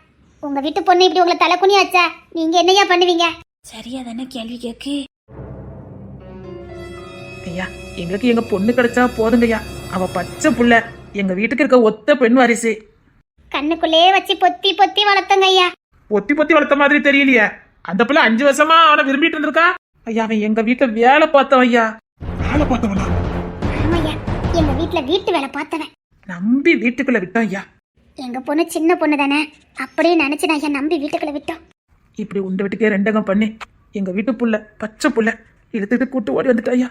உங்க வீட்டு பொண்ணு இப்படி உங்களை தலை குனிய வச்சா நீங்க என்னையா பண்ணுவீங்க? சரியா தானே கேள்வி கேக்கு. ஐயா, எங்களுக்கு எங்க பொண்ணு கிடைச்சா போதுங்க ஐயா. அவ பச்சை புள்ள, எங்க வீட்டுக்கு இருக்க ஒத்த பெண் வாரிசு. கண்ணுக்குள்ளே வச்சு பொத்தி பொத்தி வளர்த்தங்க ஐயா. பொத்தி பொத்தி வளர்த்த மாதிரி தெரியலையே. அந்த பிள்ளை 5 வருஷமா அவனை விரும்பிட்டு இருந்திருக்கா. ஐயா, அவன் எங்க வீட்டுல வேலை பார்த்தவன் ஐயா. வேலை பார்த்தவனா? ஆமாய்யா, எங்க வீட்டுல வீட்டு வேலை பார்த்தவன். நம்பி வீட்டுக்குள்ள விட்டான் ஐயா. எங்க பொண்ணு சின்ன பொண்ணு தானே, அப்படியே நினைச்சு நான் ஐயா நம்பி வீட்டுக்குள்ள விட்டோம். இப்படி உண்ட வீட்டுக்கே ரெண்டகம் பண்ணி எங்க வீட்டு புள்ள பச்சை புள்ள இழுத்துட்டு கூட்டு ஓடி வந்துட்டா ஐயா.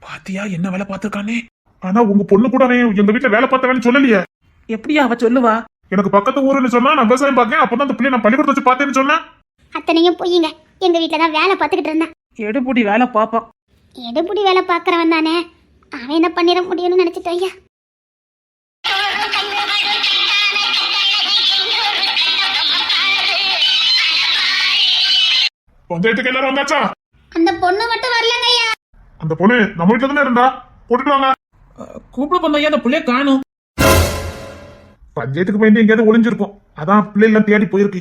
பாத்தியா என்ன வேலை பார்த்திருக்கானே. ஆனா உங்க பொண்ணு கூட அவன் எங்க வீட்டுல வேலை பார்த்தவன்னு சொல்லலையே. எப்படியா அவ சொல்லுவா? எனக்கு பக்கத்து ஊருன்னு சொன்னா நான் விவசாயம் பார்க்கேன். அப்பதான் அந்த பிள்ளை நான் பள்ளிக்கூடத்தை வச்சு பார்த்தேன்னு சொன்னா. அத்தனையும் பொய்யுங்க. எங்க வீட்டுல தான் வேலை பார்த்துக்கிட்டு இருந்தான். எடுபுடி வேலை பாப்பான். எடுபுடி வேலை பார்க்கறவன் தானே, அவன் என்ன பண்ணிட முடியும்னு நினைச்சிட்டோம் ஐயா. பஞ்சாயத்துக்கு எல்லாரும் வந்தாச்சா? அந்த பொண்ணு மட்டும் வரலங்க ஐயா. அந்த பொண்ணு நம்ம வீட்டுல தானே இருந்தா. போட்டுட்டு வாங்க. கூப்பிட போன ஐயா, அந்த புள்ளைய காணும். பஞ்சாயத்துக்கு போயிட்டு எங்கேயாவது ஒளிஞ்சிருக்கும். அதான் பிள்ளை எல்லாம் தேடி போயிருக்கு.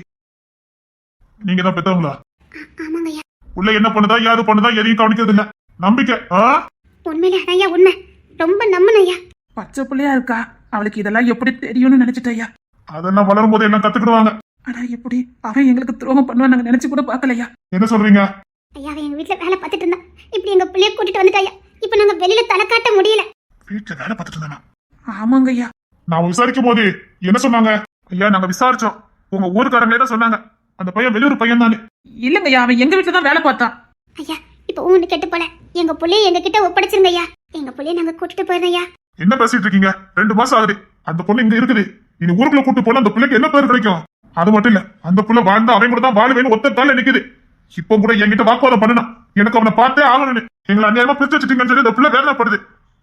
நீங்க தான் பெத்தவங்களா? ஆமாங்க ஐயா. உள்ள என்ன பண்ணுதா யாரு பண்ணுதா எதையும் கவனிக்கிறது இல்ல. நம்பிக்கை. உண்மையிலே அதான் ஐயா உண்மை. ரொம்ப நம்பணும் ஐயா. பச்சை பிள்ளையா இருக்கா, அவளுக்கு இதெல்லாம் எப்படி தெரியும்னு நினைச்சிட்டேன் ஐயா. அதெல்லாம் வளரும் போது எல்லாம் கத்துக்கிடுவாங்க. ஆனா எப்படி அவன் எங்களுக்கு துரோகம் பண்ணுவான் நாங்க நினைச்சு கூட பாக்கலையா. என்ன சொல்றீங்க? ஐயா அவன் எங்க வீட்டுல வேலை பார்த்துட்டு இருந்தா, இப்படி எங்க பிள்ளைய கூட்டிட்டு வந்துட்டா ஐயா. இப்ப நாங்க வெளியில தலை காட்ட முடியல. வீட்டுல வேலை பார்த்துட்டு இருந்தானா? ஆமாங்க ஐயா. நான் விசாரிக்கும் போது என்ன சொன்னாங்க? ஐயா நாங்க விசாரிச்சோம், உங்க ஊருக்காரங்களே தான் சொன்னாங்க அந்த பையன் வெளியூர் பையன் தானே. இல்லங்க ஐயா, அவன் எங்க வீட்டுல தான் வேலை பார்த்தான். ஐயா இப்ப ஒண்ணு கெட்டு போல, எங்க பிள்ளைய எங்க கிட்ட ஒப்படைச்சிருங்க ஐயா. எங்க பிள்ளைய நாங்க கூட்டிட்டு போயிருந்தோம் ஐயா. என்ன பேசிட்டு இருக்கீங்க? 2 மாசம் ஆகுது அந்த பொண்ணு இங்க இருக்குது. இனி ஊருக்குள்ள கூட்டு போனா அந்த பிள்ளைக்கு என்ன பேர் கிடைக்கும்? அது மட்டும் இல்ல, அந்த புள்ள வாழ்ந்தா அவன் கூட தான் வாழுவேன்னு ஒத்த கால நிக்குது. இப்போ கூட என்கிட்ட வாக்குவாதம் பண்ணனா, எனக்கு அவனை பார்த்தே ஆகணும்னு. எங்களை அநியாயமா பிரிச்சு வச்சுட்டீங்கன்னு சொல்லி அந்த புள்ள வேதனைப்படுது.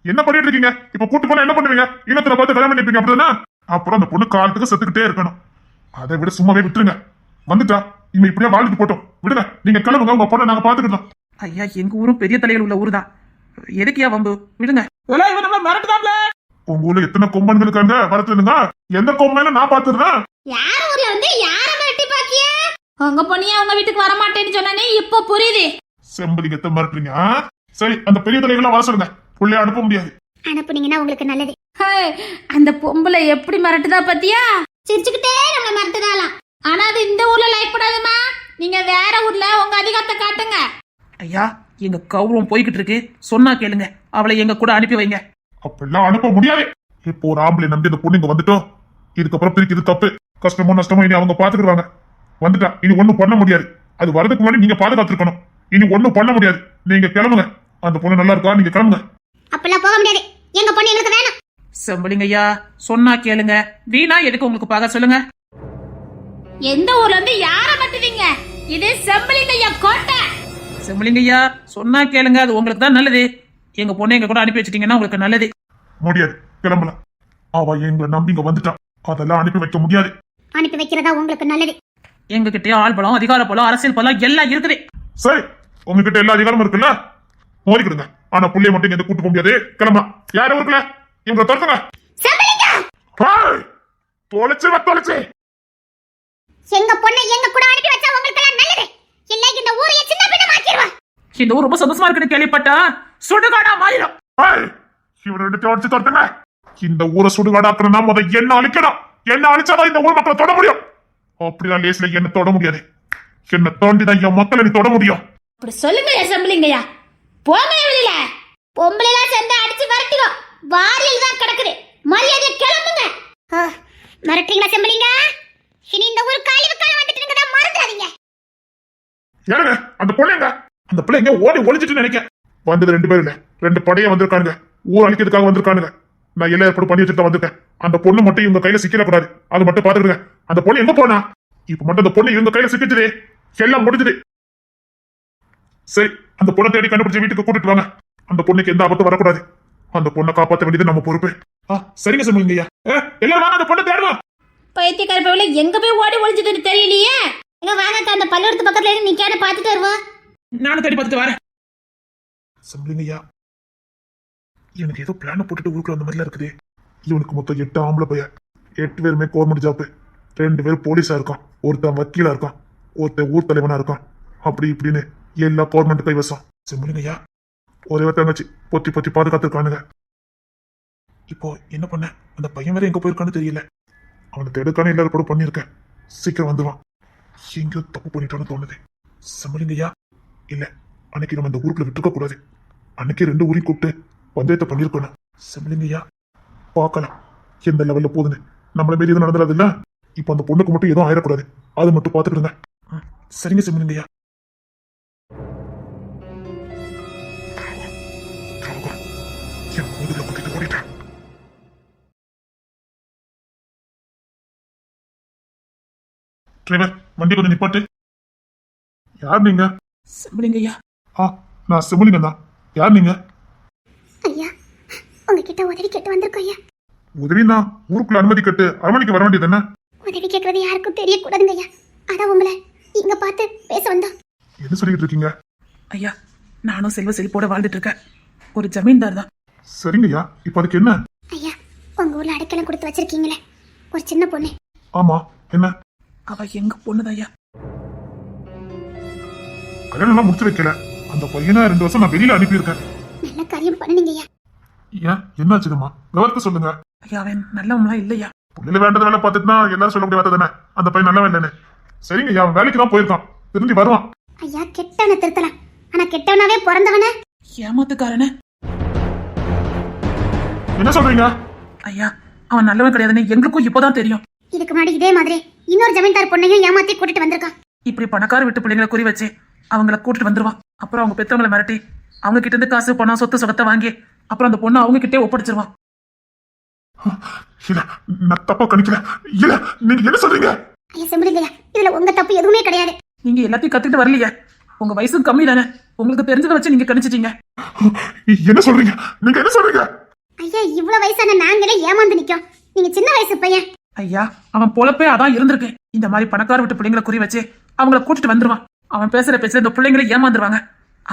என்ன பண்ணிட்டு இருக்கீங்க? இப்ப கூட்டு போனா என்ன பண்ணுவீங்க? இனத்துல பார்த்து கல்யாணம் பண்ணிப்பீங்க அப்படின்னா? அப்புறம் அந்த பொண்ணு காலத்துக்கு செத்துக்கிட்டே இருக்கணும். அதை விட சும்மாவே விட்டுருங்க. வந்துட்டா இவன் இப்படியே வாழ்ந்துட்டு போட்டோம், விடுங்க. நீங்க கிளம்புங்க, உங்க பொண்ணை நாங்க பாத்துக்கிட்டோம். ஐயா எங்க ஊரும் பெரிய தலையில் உள்ள ஊர் தான், எதுக்கியா வம்பு, விடுங்க. இவன் நம்மள மிரட்டுதாம்ல. உங்க ஊர்ல எத்தனை கொம்பன்கள் இருக்காங்க? வரத்துங்க. எந்த கொம்பையில நான் பாத்துறேன். யார் ஊர்ல வந்து யார மிரட்டி பாக்கிய? உங்க பொண்ணியா உங்க வீட்டுக்கு வர மாட்டேன்னு சொன்னானே இப்போ புரியுது. செம்பலிங்கத்தை மிரட்டுறீங்க. சரி அந்த பெரிய தலைவர்களா வர சொல்லுங்க, புள்ளைய அனுப்ப முடியாது. அனுப்புனீங்கன்னா உங்களுக்கு நல்லது. ஹே, அந்த பொம்பளை எப்படி மிரட்டுதா பத்தியா? சிரிச்சுக்கிட்டே நம்ம மிரட்டுதாலாம். ஆனா அது இந்த ஊர்ல லைக் கூடாதுமா. நீங்க வேற ஊர்ல உங்க அதிகாரத்தை காட்டுங்க. ஐயா எங்க கௌரவம் போய்கிட்டு இருக்கு, சொன்னா கேளுங்க, அவளை எங்க கூட அனுப்பி வைங்க. அப்பெல்லாம் அனுப்ப முடியாது. இப்போ ஒரு ஆம்பளை நம்பி அந்த பொண்ணு இங்க வந்துட்டோம். இதுக்கப்புறம் பிரிக்கிறது தப்பு. கஷ்டமோ நஷ்டமோ இனி அவங்க பாத்துக்கிடுவாங்க. வந்துட்டா இனி ஒண்ணும் பண்ண முடியாது. அது வரதுக்கு முன்னாடி நீங்க பாதுகாத்துருக்கணும். இனி ஒண்ணும் பண்ண முடியாது. நீங்க கிளம்புங்க. அந்த பொண்ணு நல்லா இருக்கா, நீங்க கிளம்புங்க. அப்பெல்லாம் போக முடியாது. எங்க பொண்ணு எங்களுக்கு வேணும். செம்பலிங்க ஐயா சொன்னா கேளுங்க, வீணா எதுக்கு உங்களுக்கு பார்க்க சொல்லுங்க. எந்த ஊர்ல இருந்து யார மட்டுவீங்க? இது செம்பலிங்கையா கோட்டை. செம்பலிங்க ஐயா சொன்னா கேளுங்க, அது உங்களுக்கு தான் நல்லது. எங்க பொண்ணை எங்க கூட அனுப்பி வச்சிட்டீங்கன்னா உங்களுக்கு நல்லது. முடியாது, கிளம்பலாம். அவ எங்களை நம்பி இங்க வந்துட்டா, அதெல்லாம் அனுப்பி வைக்க முடியாது. அனுப்பி வைக்கிறதா உங்களுக்கு நல்லது. எங்க கிட்டே ஆள் பலம், அதிகார பலம், அரசியல் பலம் எல்லாம் இருக்குது. சரி உங்ககிட்ட எல்லா அதிகாரமும் இருக்குல்ல, மோதிக்கிடுங்க. ஆனா புள்ளைய மட்டும் இங்க கூட்டு போக முடியாது. கிளம்பலாம். யாரும் இருக்குல்ல, இவங்க துரத்துங்க. தொலைச்சு எங்க பொண்ணை எங்க கூட அனுப்பி வச்சா உங்களுக்கு எல்லாம் நல்லது. இல்ல இந்த ஊரைய சின்ன பின்னமாக்கிடுவா. இந்த ஊர் ரொம்ப சந்தோஷமா இருக்குன்னு கேள்விப்பட்டா சுடுகாடா மாறிடும். இவரை எடுத்து அடிச்சு துரத்துங்க. இந்த ஊரை சுடுகாடாக்கணும்னா முதல் என்ன அழிக்கணும். என்ன அழிச்சாதான் இந்த ஊர் மக்களை தொட முடியும். அப்படிதான் லேஸ்ல என்ன தொட முடியாது. என்ன தோண்டிதான் என் மக்களை நீ தொட முடியும். அப்படி சொல்லுங்க செம்பலிங்கையா. போங்க வெளியில. பொம்பளை எல்லாம் சேர்ந்து அடிச்சு விரட்டிக்கோ. வாரியில் தான் கிடக்குது. மரியாதை கிளம்புங்க. மிரட்டுறீங்களா செம்பலிங்க? இனி இந்த ஊர் காலிவு காலம் வந்துட்டு தான் மறந்துடாதீங்க. ஏங்க அந்த பொண்ணுங்க, அந்த பிள்ளை எங்க ஓடி ஒளிஞ்சிட்டு நினைக்க. வந்தது 2 பேர் இல்ல, 2 படையே வந்திருக்கானுங்க. ஊர் அழிக்கிறதுக்காக வந்திருக்கானுங்க. நான் எல்லா ஏற்பாடு பண்ணி வச்சுட்டு வந்திருக்கேன். அந்த பொண்ணு மட்டும் இவங்க கையில சிக்கிடக்கூடாது. அது மட்டும் பாத்துக்கிடுங்க. அந்த பொண்ணு எங்க போனா? இப்ப மட்டும் அந்த பொண்ணு இவங்க கையில சிக்கிச்சுது, எல்லாம் முடிஞ்சுது. சரி அந்த பொண்ணை தேடி கண்டுபிடிச்சு வீட்டுக்கு கூட்டிட்டு வாங்க. அந்த பொண்ணுக்கு எந்த ஆபத்தும் வரக்கூடாது. அந்த பொண்ணை காப்பாற்ற வேண்டியது நம்ம பொறுப்பு. சரிங்க சொல்லுங்க ஐயா. எல்லாரும் வாங்க, அந்த பொண்ணை தேடுவோம். பைத்தியக்கார பையில எங்க போய் ஓடி ஒளிஞ்சதுன்னு தெரியலையே. எங்க வாங்க அந்த பள்ளிக்கூடத்து பக்கத்துல இருந்து நிக்காத பாத்துட்டு வருவோம். நானும் தேடி பார்த்துட்டு வரேன். சொல்லுங்க ஐயா, எனக்கு ஏதோ பிளான போட்டுட்டு ஊருக்குள்ள அந்த மாதிரிலாம் இருக்குது. இவனுக்கு மொத்தம் 8 ஆம்பளை பையன். 8 பேருமே கவர்மெண்ட் ஜாப். 2 பேர் போலீஸா இருக்கான், ஒருத்தன் வக்கீலா இருக்கான், ஒருத்தன் ஊர் தலைவனா இருக்கான். அப்படி இப்படின்னு எல்லா கவர்மெண்ட் கைவசம். சொல்லுங்க ஐயா, ஒரே தங்கச்சி பொத்தி பொத்தி பாதுகாத்துருக்கானுங்க. இப்போ என்ன பண்ண? அந்த பையன் வேற எங்க போயிருக்கான்னு தெரியல. அவனை தேடுக்கான எல்லாரும் கூட பண்ணியிருக்கேன். சீக்கிரம் வந்துவான். எங்கேயோ தப்பு பண்ணிட்டோன்னு தோணுது. சமலிங்கய்யா, இல்ல அன்னைக்கு நம்ம இந்த ஊருக்குள்ள விட்டுருக்க கூடாது. அன்னைக்கு 2 ஊரையும் கூப்பிட்டு பஞ்சாயத்தை பண்ணிருக்கணும். சமலிங்கய்யா, பார்க்கலாம் எந்த லெவல்ல போகுதுன்னு. நம்மள மீறி எதுவும் நடந்துடாது இல்ல. இப்ப அந்த பொண்ணுக்கு மட்டும் எதுவும் ஆயிடக்கூடாது. அது மட்டும் பாத்துக்கிடுங்க. சரிங்க சமலிங்கய்யா. ஓடிட்டான். டிரைவர், வண்டி கொஞ்சம் நிப்பாட்டு. யார் நீங்க? செம்பலிங்க ஐயா. நான் செம்பலிங்கம் தான். யார் நீங்க? ஐயா உங்ககிட்ட உதவி கேட்டு வந்திருக்கோம் ஐயா. உதவினா ஊருக்குள்ள அனுமதி கேட்டு அரமணிக்கு வர வேண்டியது என்ன? உதவி கேட்கறது யாருக்கும் தெரியக்கூடாதுங்க ஐயா. அதான் உங்களை இங்க பார்த்து பேச வந்தோம். என்ன சொல்லிட்டு இருக்கீங்க? ஐயா நானும் செல்வ செழிப்போட வாழ்ந்துட்டு இருக்கேன். ஒரு ஜமீன்தார் தான். சரிங்கய்யா, இப்ப அதுக்கு என்ன? ஐயா உங்க ஊர்ல அடைக்கலம் கொடுத்து வச்சிருக்கீங்களே ஒரு சின்ன பொண்ணு. ஆமா, என்ன? அவ எங்க பொண்ணுதான் ஐயா. கல்யாணம் எல்லாம் முடிச்சு வைக்கல. அந்த பையனை 2 வருஷம் நான் வெளியில அனுப்பியிருக்கேன். நல்ல காரியம் பண்ணுனீங்க ஐயா. ஏன் என்னாச்சுமா விவரத்தை சொல்லுங்க. ஐயா அவன் நல்லவங்களா இல்லையா? புள்ளையில வேண்டத வேலை பார்த்துட்டுனா எல்லாரும் சொல்ல முடியாத தானே அந்த பையன் நல்லவன் இல்லைன்னு. சரிங்க ஐயா, அவன் வேலைக்கு தான் போயிருக்கான், திரும்பி வருவான். ஐயா கெட்டவனை திருத்தலாம், ஆனா கெட்டவனாவே பிறந்தவன ஏமாத்துக்காரனே. என்ன சொல்றீங்க? ஐயா அவன் நல்லவன் கிடையாதுன்னு எங்களுக்கும் இப்போதான் தெரியும். இதுக்கு முன்னாடி இதே மாதிரி இன்னொரு ஜமீன்தார் பொண்ணையும் ஏமாத்தி கூட்டிட்டு வந்திருக்கான். இப்படி பணக்கார வீட்டு பிள்ளைங்களை குறி வச்சு அவங்கள கூட்டிட்டு வந்துருவான். அப்புறம் அவங்க பெத்தவங்களை மிரட்டி அவங்க கிட்ட இருந்து காசு பணம் சொத்து சுகத்தை வாங்கி அப்புறம் அந்த பொண்ணு அவங்க கிட்டே ஒப்படைச்சிருவான். இல்ல நான் தப்பா கணிக்கல. இல்ல நீங்க என்ன சொல்றீங்க? ஐயா செம்புலிங்கய்யா, இதுல உங்க தப்பு எதுவுமே கிடையாது. நீங்க எல்லாத்தையும் கத்துக்கிட்டு வரலையே, உங்க வயசும் கம்மி தானே, உங்களுக்கு தெரிஞ்சதை வச்சு நீங்க கணிச்சிட்டீங்க. என்ன சொல்றீங்க? நீங்க என்ன சொல்றீங்க? ஐயா இவ்வளவு வயசான நாங்களே ஏமாந்து நிக்கோம், நீங்க சின்ன வயசு பையன். ஐயா அவன் பொழப்பே அதான் இருந்திருக்கு. இந்த மாதிரி பணக்கார வீட்டு பிள்ளைங்களை குறி வச்சு அவங்கள கூட்டிட்டு வந்துருவான். அவன் பேசுற பேச்சுல இந்த பிள்ளைங்களை ஏமாந்துருவாங்க.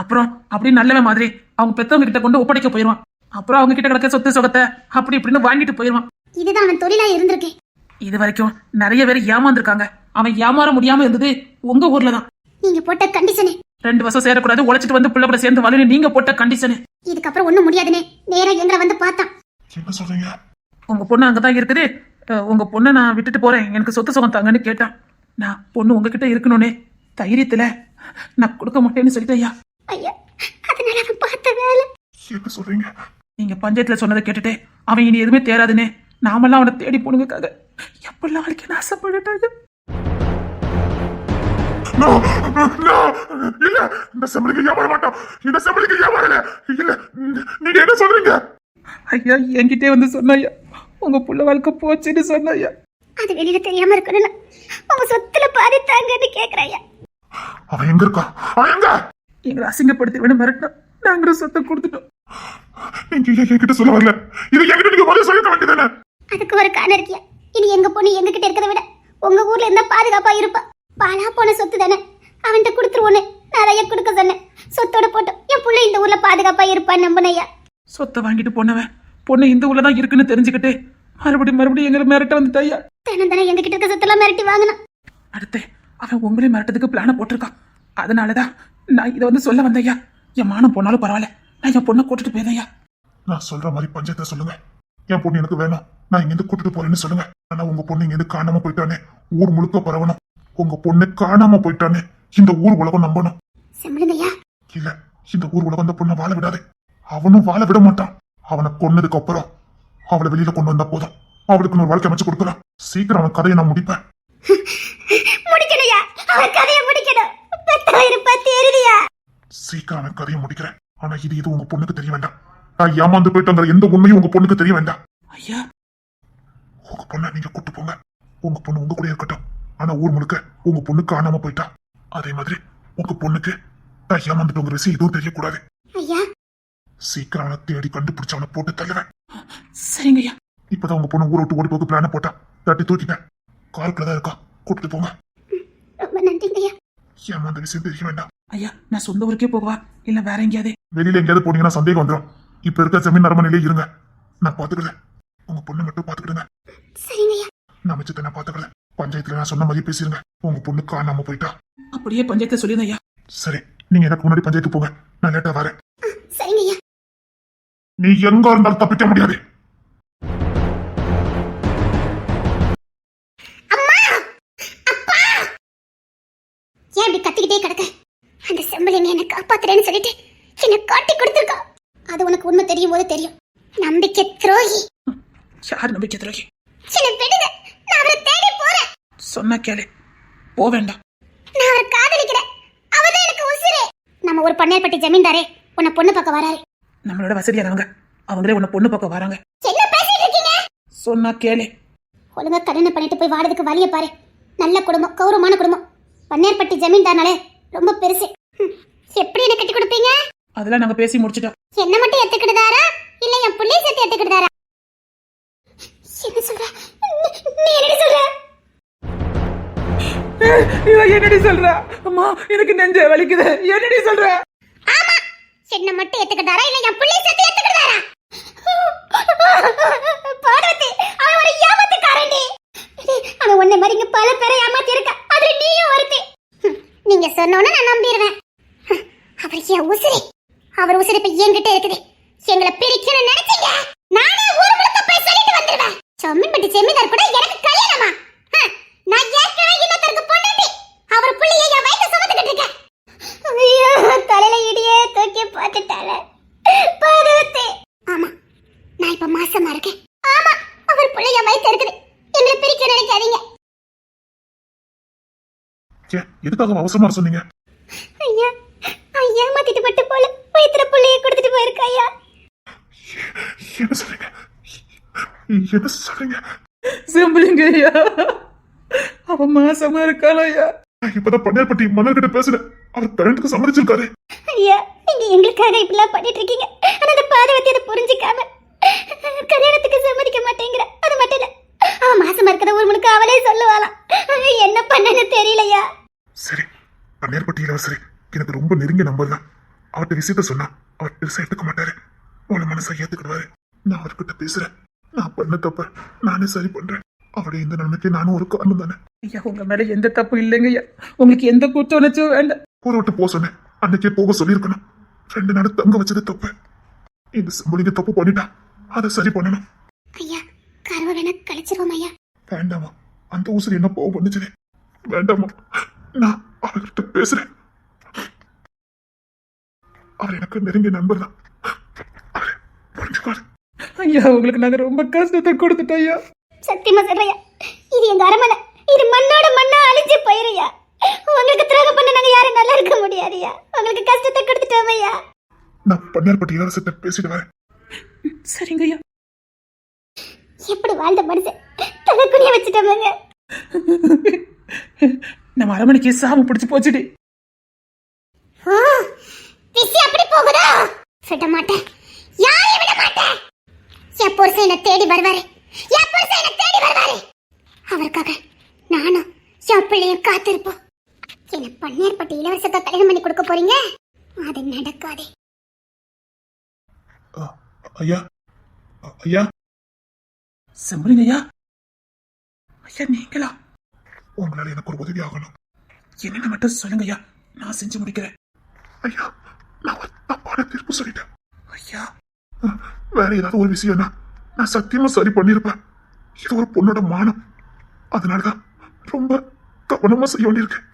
அப்புறம் அப்படி நல்லவன் மாதிரி அவங்க பெத்தவங்க கிட்ட கொண்டு ஒப்படைக்க போயிருவான். அப்புறம் அவங்க கிட்ட கிடக்க சொத்து சுகத்தை அப்படி இப்படின்னு வாங்கிட்டு போயிருவான். இதுதான் அவன் தொழிலா இருந்திருக்கு. இது வரைக்கும் நிறைய பேர் ஏமாந்துருக்காங்க. அவன் ஏமாற முடியாம இருந்தது உங்க ஊர்ல தான். நீங்க போட்ட கண்டிஷனு 2 வருஷம் சேரக்கூடாது, உழைச்சிட்டு வந்து பிள்ளை கூட சேர்ந்து வளரு நீங்க போட்ட கண்டிஷனு. இதுக்கப்புறம் ஒண்ணும் முடியாதுன்னு நேரா எங்களை வந்து பார்த்தான். என்ன சொல்றீங்க? உங்க பொண்ணு அங்கதான் இருக்குது. உங்க பொண்ணை நான் விட்டுட்டு போறேன், எனக்கு சொத்து சுகம் தாங்கன்னு கேட்டான். நான் பொண்ணு உங்ககிட்ட இருக்கணும்னே தைரியத்துல நான் கொடுக்க மாட்டேன்னு சொல்லிட்டேன். ஐயா ஐயா அதனால அவன் பார்த்த வேலை. என்ன சொல்றீங்க? நீங்க பஞ்சாயத்துல சொன்னதை கேட்டுட்டு அவன் இனி எதுவுமே தேராதுன்னு நாமெல்லாம் அவனை தேடி போனுக்காக எப்பெல்லாம் வாழ்க்கை ஆசைப்பட்டுட்டாங்க. இல்ல இந்த செம்பலிக்கு ஏமாற மாட்டோம், இந்த செம்பலிக்கு ஏமாறல. இல்ல நீங்க என்ன சொல்றீங்க? ஐயா என்கிட்டே வந்து சொன்னாயா உங்க புள்ள வாழ்க்கை போச்சுன்னு சொன்னாயா. அது வெளியில தெரியாம இருக்கணும்னா உங்க சொத்துல பாதி தாங்கன்னு கேக்குறாயா. அவன் எங்க இருக்கான்? அவன் எங்க? எங்களை அசிங்கப்படுத்தி வேணும் மிரட்டினோம், நாங்களும் சொத்தை கொடுத்துட்டோம். நீங்க என்கிட்ட சொல்ல வரல, இது என்கிட்ட நீங்க முதல்ல சொல்லிக்க வேண்டியதானே? அதுக்கு ஒரு காரணம் இருக்கியா? இனி எங்க பொண்ணு எங்க கிட்ட இருக்கிறத விட உங்க ஊர்ல இருந்தா பாதுகாப்பா இருப்பா. பாலா போன சொத்து தானே, அவன்கிட்ட கொடுத்துருவோன்னு நிறைய கொடுக்க சொன்னேன். சொத்தோட போட்டோம் என் புள்ள இந்த ஊர்ல பாதுகாப்பா இருப்பான்னு நம்பினையா. சொத்தை வாங்கிட்டு போனவன் பொண்ணு இந்த ஊர்ல தான் இருக்குன்னு தெரிஞ்சுக்கிட்டு மறுபடியும் எங்களை மிரட்ட வந்துட்டாயா. தினம் தானே எங்க கிட்ட இருக்க சொத்தெல்லாம் மிரட்டி வாங்கினான். அடுத்து அவன் உங்களே மிரட்டதுக்கு பிளான போட்டிருக்கான். அதனாலதான் நான் இதை வந்து சொல்ல வந்தையா. என் மானம் போனாலும் பரவாயில்ல, நான் என் பொண்ணை கூட்டிட்டு போயதையா. நான் சொல்ற மாதிரி பஞ்சாயத்தை சொல்லுங்க. என் பொண்ணு எனக்கு வேணும், நான் இங்கிருந்து கூட்டிட்டு போறேன்னு சொல்லுங்க. ஆனா உங்க பொண்ணு இங்கிருந்து காணாம போயிட்டானே ஊர் முழுக்க பரவணும். உங்க பொண்ணு காணாம போயிட்டானே இந்த ஊர் உலகம் நம்பணும். செம்புலிங்கய்யா இல்ல இந்த ஊர் உலகம் அந்த பொண்ணை வாழ விடாது. அவனும் வாழ விட மாட்டான். அவனை கொன்னதுக்கு அப்புறம் அவளை வெளியில கொண்டு வந்தா போதும், அவளுக்கு ஒரு வாழ்க்கை அமைச்சு கொடுக்கலாம். சீக்கிரம் அவன் கதையை நான் முடிப்பேன். முடிக்கணும்யா, அவன் கதையை முடிக்கணும். பெத்தவ இருப்பா தெரியா. சீக்கிரம் அவன் கதையை முடிக்கிறேன். ஆனா இது உங்க பொண்ணுக்கு தெரிய வேண்டாம். நான் ஏமாந்து போயிட்டோங்கிற எந்த உண்மையும் உங்க பொண்ணுக்கு தெரிய வேண்டாம். ஐயா உங்க பொண்ணை நீங்க கூட்டு போங்க. உங்க பொண்ணு உங்க கூட இருக்கட்டும். ஆனா ஊர் முழுக்க உங்க பொண்ணு காணாம போயிட்டா. அதே மாதிரி உங்க பொண்ணுக்கு நான் ஏமாந்துட்டோங்கிற விஷயம் எதுவும் தெரியக்கூடாது. ஐயா சீக்கிரம் அவனை தேடி கண்டுபிடிச்சு அவனை போட்டு தள்ளுவேன். சரிங்க ஐயா. இப்பதான் உங்க பொண்ணு ஊரை விட்டு ஓடி போக பிளான போட்டா. தட்டி தூக்கிட்டேன், காருக்குள்ளதான் இருக்கா, கூட்டிட்டு போங்க. ரொம்ப நன்றிங்கய்யா. ஏமாந்த விஷயம் தெரிய வேண்டாம். ஐயா நான் சொந்த ஊருக்கே போகவா இல்ல வேற எங்கேயாவது? வெளியில எங்கேயாவது போனீங்கன்னா சந்தேகம் வந்துடும். இப்ப இருக்க ஜமீன் அரமனையிலே இருங்க, நான் பாத்துக்கிறேன். உங்க பொண்ணு மட்டும் பாத்துக்கிடுங்க. சரிங்கய்யா. நான் மிச்சத்தை நான் பாத்துக்கிறேன். பஞ்சாயத்துல நான் சொன்ன மாதிரி பேசிருங்க. உங்க பொண்ணு காணாம போயிட்டா. அப்படியே பஞ்சாயத்தை சொல்லிடுங்க ஐயா. சரி நீங்க எனக்கு முன்னாடி பஞ்சாயத்து போங்க, நான் லேட்டா வரேன். சரிங்கய்யா. நீ எங்க இருந்தாலும் தப்பிக்க முடியாது. ஏன் இப்படி கத்திக்கிட்டே கிடக்க? அந்த செம்பலிங்க என்ன காப்பாத்துறேன்னு சொல்லிட்டு என்ன காட்டி கொடுத்துருக்கா. அது உனக்கு உண்மை தெரியும் போது தெரியும். நம்பிக்கை துரோகி. யார் நம்பிக்கை துரோகி? என்ன விடுங்க, நான் அவரை தேடி போறேன். சொன்னா கேளு, போ வேண்டாம். நான் அவரை காதலிக்கிறேன், அவர்தான் எனக்கு உசிரே. நம்ம ஒரு பண்ணையப்பட்டி ஜமீன்தாரே உன்னை பொண்ணு பார்க்க வராரு. நம்மளோட வசதியானவங்க, அவங்களே உன்னை பொண்ணு பார்க்க வராங்க. என்ன பேசிட்டு இருக்கீங்க? சொன்னா கேளு. ஒழுங்கா கல்யாணம் பண்ணிட்டு போய் வாடதுக்கு வழிய பாரு. நல்ல குடும்பம், கௌரவமான குடும்பம். பண்ணையப்பட்டி ஜமீன்தார்னாலே ரொம்ப பெருசு. எப்படி என்ன கட்டி கொடுப்பீங்க? அதெல்லாம் நாங்க பேசி முடிச்சிட்டோம். என்ன மட்டும் ஏத்துக்கிடுதாரா இல்ல என் புள்ளைய சேர்த்து ஏத்துக்கிடுதாரா? என்ன சொல்ற? நீ என்னடி சொல்ற? என்னடி சொல்ற? அம்மா எனக்கு நெஞ்ச வலிக்குது. என்னடி சொல்ற? ஆமா, என்ன மட்டும் ஏத்துக்கிடுதாரா இல்ல என் புள்ளைய சேர்த்து ஏத்துக்கிடுதாரா? பார்வதி, அவன் ஒரு ஏமாத்துக்காரன்டி. அவன் உன்னை மாதிரி இங்க பல பேரை ஏமாத்தி இருக்க, அதுல நீயும் ஒருத்தி. நீங்க சொன்னோன்னு நான் நம்பிடுவேன். அவர் என் உசிரி. அவர் உசிரி இப்ப என்கிட்ட இருக்குது. எங்களை பிரிக்கணும்னு நினைச்சீங்க நானே ஊர் முழுக்க போய் சொல்லிட்டு வந்துருவேன். செம்மின்பட்டி செம்மிதார் கூட எனக்கு கல்யாணமா? நான் ஏற்கனவே இன்னொருத்தருக்கு பொண்டாட்டி. அவர் புள்ளையை என் வயித்தை சுமந்துக்கிட்டு இருக்கேன். ஐயோ, தலையில இடியே தூக்கி போட்டுட்டாளே பருவத்தே. ஆமா, நான் இப்ப மாசமா இருக்கேன். ஆமா, அவர் புள்ளைய வயித்து இருக்குது. எங்களை பிரிக்க நினைக்காதீங்க. எதுக்காக அவசரமா சொன்னீங்க? ஐயா, ஐயா மாத்திட்டு பட்டு போல வயித்துல புள்ளைய கொடுத்துட்டு போயிருக்க ஐயா. என்ன சொல்றீங்க? என்ன சொல்றீங்க? செம்பிளிங்க ஐயா, அவ மாசமா இருக்காளா ஐயா? இப்பதான் பன்னியார்பட்டி மன்னர் கிட்ட பேசுறேன். அவர் கல்யாணத்துக்கு சம்மதிச்சிருக்காரு. ஐயா, நீங்க எங்களுக்காக இப்படிலாம் பண்ணிட்டு இருக்கீங்க. ஆனா அந்த பாதவத்தி அதை புரிஞ்சுக்காம கல்யாணத்துக்கு சம்மதிக்க மாட்டேங்கிற. அது மட்டும் இல்ல, அவன் மாசமா இருக்கிற ஊர் முழுக்க அவளே சொல்லுவாளாம். என்ன பண்ணன்னு தெரியலையா. சரி, பன்னியார்பட்டி இளவரசரே, எனக்கு ரொம்ப நெருங்கிய நம்பர் தான். அவர்கிட்ட விஷயத்த சொன்னா அவர் பெருசா எடுத்துக்க மாட்டாரு. உன மனசை ஏத்துக்கிடுவாரு. நான் அவர்கிட்ட பேசுறேன். நான் பண்ண தப்ப நானே சரி பண்றேன். அவருடைய இந்த நன்மைக்கு நானும் ஒரு காரணம் தானே. ஐயா, உங்க மேல எந்த தப்பு இல்லைங்க ஐயா. உங்களுக்கு எந்த குற்ற உணர்ச்சியும் வேண்டாம். ஊரை விட்டு போக சொன்னேன். அன்னைக்கே போக சொல்லியிருக்கணும். 2 நாள் தங்க வச்சது தப்பு. இந்த செம்பொழிங்க தப்பு பண்ணிட்டான். அதை சரி பண்ணணும். ஐயா, கருவை வேணா கழிச்சிருவோம் ஐயா. வேண்டாமா, அந்த ஊசல் என்ன போக பண்ணுச்சு? வேண்டாமா, நான் அவர்கிட்ட பேசுறேன். அவர் எனக்கு நெருங்கிய நண்பர் தான். அவரை புரிஞ்சுக்காரு. ஐயா, உங்களுக்கு நாங்க ரொம்ப கஷ்டத்தை கொடுத்துட்டோம் ஐயா. சத்தியமா சொல்றையா, இது எங்க அரமனை. இது மண்ணோட மண்ணா அழிஞ்சு போயிருயா. உங்களுக்கு துரோகம் பண்ண நாங்க யாரும் நல்லா இருக்க முடியாதுயா. உங்களுக்கு கஷ்டத்தை கொடுத்துட்டோம் ஐயா. நான் பன்னியார்பட்டி இளவரசர்கிட்ட பேசிட்டு வரேன். சரிங்க ஐயா. எப்படி வாழ்ந்த மனுஷன் தனக்குனிய வச்சுட்டோம்ங்க. நம்ம அரமனைக்கு சாமி பிடிச்சு போச்சுடி. பிசி அப்படி போகுதா? விட மாட்டேன், யாரையும் விட மாட்டேன். என் புருஷன் என்னை தேடி வருவாரு. என் புருஷன் என்னை தேடி வருவாரு. அவருக்காக நானும் என் பிள்ளையும் காத்திருப்போம். என்ன பன்னியார்பட்டி இளவரசத்தை கல்யாணம் பண்ணி கொடுக்க போறீங்க? அது நடக்காதே. ஐயா, ஐயா, செம்பிளிங்க ஐயா. ஐயா, நீங்களா? உங்களால எனக்கு ஒரு உதவி ஆகணும். என்னன்னு மட்டும் சொல்லுங்க ஐயா, நான் செஞ்சு முடிக்கிறேன். ஐயா, நான் ஒரு தப்பான தீர்ப்பு சொல்லிட்டேன். ஐயா, வேற ஏதாவது ஒரு விஷயம்னா நான் சத்தியமா சரி பண்ணிருப்பேன். இது ஒரு பொண்ணோட மானம். அதனாலதான் ரொம்ப கவனமா செய்ய வேண்டியிருக்கேன்.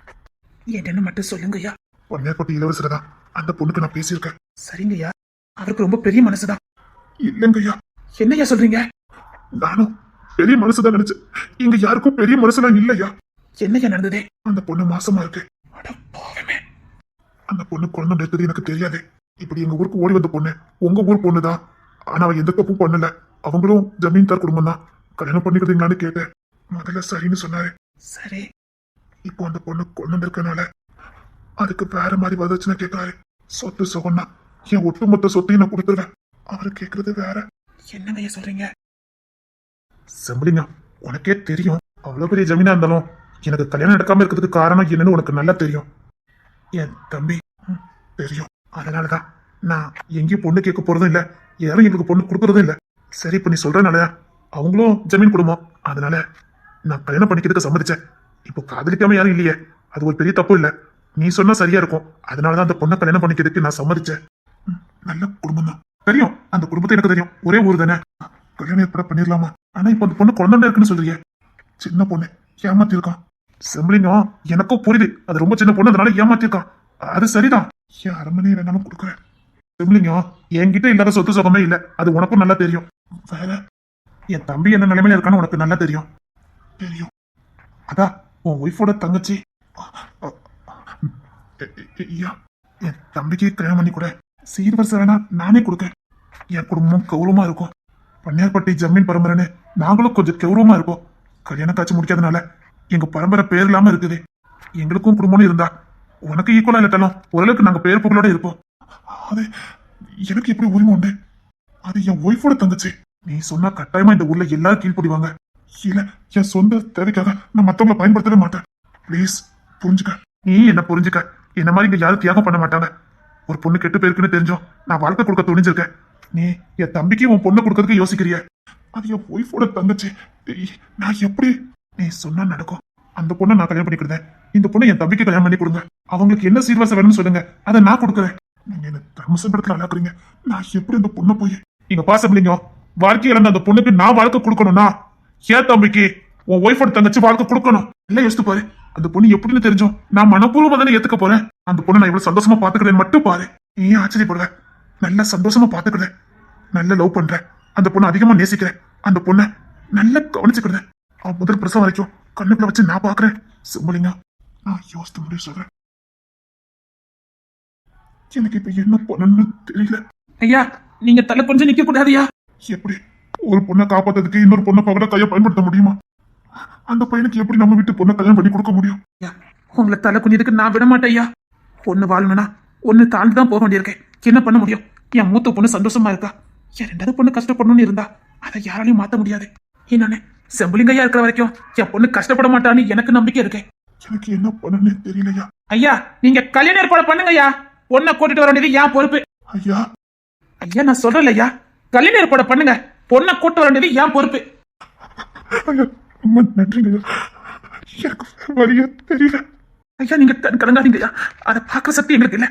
என்னன்னு மட்டும் சொல்லுங்க ஐயா. பன்னியார்பட்டி இளவரசரை தான் அந்த பொண்ணுக்கு நான் பேசியிருக்கேன். சரிங்க ஐயா, அவருக்கு ரொம்ப பெரிய மனசுதான். இல்லைங்க ஐயா, என்னையா சொல்றீங்க? நானும் பெரிய மனசுதான் நினைச்சேன். இங்க யாருக்கும் பெரிய மனசுலாம் இல்லையா. என்னையா நடந்ததே? அந்த பொண்ணு மாசமா இருக்கு. அட பாவமே. அந்த பொண்ணு குழந்தை இருக்குது எனக்கு தெரியாது. இப்படி எங்க ஊருக்கு ஓடி வந்த பொண்ணு உங்க ஊர் பொண்ணுதான். ஆனா அவ எந்த தப்பும் பண்ணல. அவங்களும் ஜமீன்தார் குடும்பம் தான். கல்யாணம் பண்ணிக்கிறீங்களான்னு கேட்டேன். முதல்ல சரின்னு சொன்னாரு. சரி. இப்போ அந்த பொண்ணு குழந்தை இருக்கனால அதுக்கு வேற மாதிரி வரதட்சணை கேட்கறாரு. சொத்து சொகன்னா என் ஒட்டுமொத்த சொத்தையும் நான் கொடுத்துருவேன். அவரு கேக்குறது வேற. என்னங்க ஐயா சொல்றீங்க? செம்பிளிங்க, உனக்கே தெரியும் அவ்வளவு பெரிய ஜமீனா இருந்தாலும் எனக்கு கல்யாணம் நடக்காம இருக்கிறதுக்கு காரணம் என்னன்னு உனக்கு நல்லா தெரியும். என் தம்பி தெரியும். அதனாலதான் நான் எங்கேயும் பொண்ணு கேட்க போறதும் இல்ல, யாரும் எங்களுக்கு பொண்ணு கொடுக்கறதும் இல்ல. சரி, இப்ப நீ சொல்றனால அவங்களும் ஜமீன் குடும்பம். அதனால நான் கல்யாணம் பண்ணிக்கிறதுக்கு சம்மதிச்சேன். இப்போ காதலிக்காம யாரும் இல்லையே, அது ஒரு பெரிய தப்பு இல்ல. நீ சொன்னா சரியா இருக்கும். அதனாலதான் அந்த பொண்ணை கல்யாணம் பண்ணிக்கிறதுக்கு நான் சம்மதிச்சேன். நல்ல குடும்பம் தான் தெரியும். அந்த குடும்பத்தை எனக்கு தெரியும். ஒரே ஊர் தானே. கல்யாணம் ஏற்பட பண்ணிடலாமா? ஆனா இப்ப அந்த பொண்ணு குழந்தை இருக்குன்னு சொல்றியே. சின்ன பொண்ணு ஏமாத்திருக்கான். செம்பிளிங்கம் எனக்கும் புரியுது. அது ரொம்ப சின்ன பொண்ணு, அதனால ஏமாத்திருக்கான். அது சரிதான். என் அரண்மனையை வேணாலும் கொடுக்குறேன். செம்பிளிங்கம் என்கிட்ட இல்லாத சொத்து சுகமே இல்ல. அது உனக்கும் நல்லா தெரியும். வேற என் தம்பி என்ன நிலைமையில இருக்கான்னு உனக்கு நல்லா தெரியும். தெரியும். அதான் உன் ஒய்ஃபோட தங்கச்சி. ஐயா, என் தம்பிக்கு கல்யாணம் பண்ணி கூட சீர்வரிசை வேணா நானே கொடுக்கேன். என் குடும்பம் கௌரவமா இருக்கும். பன்னியார்பட்டி ஜமீன் பரம்பரைன்னு நாங்களும் கொஞ்சம் கௌரவமா இருப்போம். கல்யாணம் காட்சி முடிக்காதனால எங்க பரம்பரை பேர் இல்லாம இருக்குது. எங்களுக்கும் குடும்பம்னு இருந்தா உனக்கு ஈக்குவலா இல்லட்டாலும் ஓரளவுக்கு நாங்க பேர் புகழோட இருப்போம். அது எனக்கு எப்படி உரிமை உண்டு? அது என் ஒய்ஃபோட தங்கச்சி. நீ சொன்னா கட்டாயமா இந்த ஊர்ல எல்லாரும் கீழ்படிவாங்க. இல்ல, என் சொந்த தேவைக்காக நான் மத்தவங்களை பயன்படுத்தவே மாட்டேன். ப்ளீஸ் புரிஞ்சுக்க. நீ என்ன புரிஞ்சுக்க. என்ன மாதிரி இங்க யாரும் தியாகம் பண்ண மாட்டாங்க. ஒரு பொண்ணு கெட்டு போயிருக்குன்னு தெரிஞ்சோம் நான் வாழ்க்கை கொடுக்க துணிஞ்சிருக்கேன். நீ என் தம்பிக்கு உன் பொண்ணு கொடுக்கறதுக்கு யோசிக்கிறிய. அது என் ஒய்ஃபோட தங்கச்சி. நான் எப்படி? நீ சொன்னா நடக்கும். அந்த பொண்ணை நான் கல்யாணம் பண்ணிக்கிறேன். இந்த பொண்ணை என் தம்பிக்கு கல்யாணம் பண்ணி கொடுங்க. அவங்களுக்கு என்ன சீர்வாசம் வேணும்னு சொல்லுங்க, அதை நான் கொடுக்குறேன். நீங்க என்ன நம்ம சங்கடத்துல அழாக்குறீங்க. நான் எப்படி அந்த பொண்ணை போய் நீங்க பாசமில்லைங்க. வாழ்க்கை இழந்த அந்த பொண்ணுக்கு நான் வாழ்க்கை கொடுக்கணும்னா ஏன் தம்பிக்கு உன் ஒய்ஃபோட தங்கச்சி வாழ்க்கை கொடுக்கணும். இல்ல யோசித்து பாரு, அந்த பொண்ணு எப்படின்னு தெரிஞ்சோம் நான் மனப்பூர்வமா தானே ஏத்துக்க போறேன். அந்த பொண்ணை நான் எவ்வளவு சந்தோஷமா பாத்துக்கிறேன் மட்டும் பாரு. ஏன் ஆச்சரியப்படுற? நல்ல சந்தோஷமா பாத்துக்கிறேன், நல்ல லவ் பண்றேன், அந்த பொண்ணை அதிகமா நேசிக்கிறேன், அந்த பொண்ணை நல்லா கவனிச்சுக்கிறேன். அவன் முதல் பிரசவம் வரைக்கும் கண்ணுக்குள்ள வச்சு நான் பாக்குறேன். சிம்பலிங்க, நான் யோசித்து முடிவு சொல்றேன். எனக்கு இப்ப என்ன பண்ணணும்னு தெரியல. ஐயா நீங்க தலை கொஞ்சம் நிக்க கூடாதுயா. எப்படி ஒரு பொண்ணை காப்பாத்துறதுக்கு இன்னொரு பொண்ணை பகட கையை பயன்படுத்த முடியுமா? அந்த பையனுக்கு எப்படி நம்ம வீட்டு பொண்ணை கல்யாணம் பண்ணி கொடுக்க முடியும்? ஐயா உங்களை தலை குனியதுக்கு நான் விட மாட்டேன் ஐயா. ஒண்ணு வாழணும்னா ஒண்ணு தாழ்ந்துதான் போக வேண்டியிருக்கேன். என்ன பண்ண முடியும்? என் மூத்த பொண்ணு சந்தோஷமா இருக்கா, என் ரெண்டாவது பொண்ணு கஷ்டப்படணும்னு இருந்தா அதை யாராலையும் மாத்த முடியாது. என்னன்னு செம்புலிங்கையா இருக்கிற வரைக்கும் என் பொண்ணு கஷ்டப்பட மாட்டான்னு எனக்கு நம்பிக்கை இருக்கேன். எனக்கு என்ன பண்ணணும்னு தெரியலையா. ஐயா நீங்க கல்யாண ஏற்பாடு பண்ணுங்க ஐயா. பொண்ணை கூட்டிட்டு வர வேண்டியது என் பொறுப்பு. ஐயா ஐயா நான் சொல்றேன் ஐயா, கல்யாண ஏற்பாடு பண்ணுங்க. பொண்ணை கூட்டு வர வேண்டியது என் பொறுப்பு. ஐயா ரொம்ப நன்றிங்க ஐயா. எனக்கு வழியே தெரியல. ஐயா நீங்க கலங்காதீங்க ஐயா, அதை பாக்குற சக்தி எங்களுக்கு இல்ல.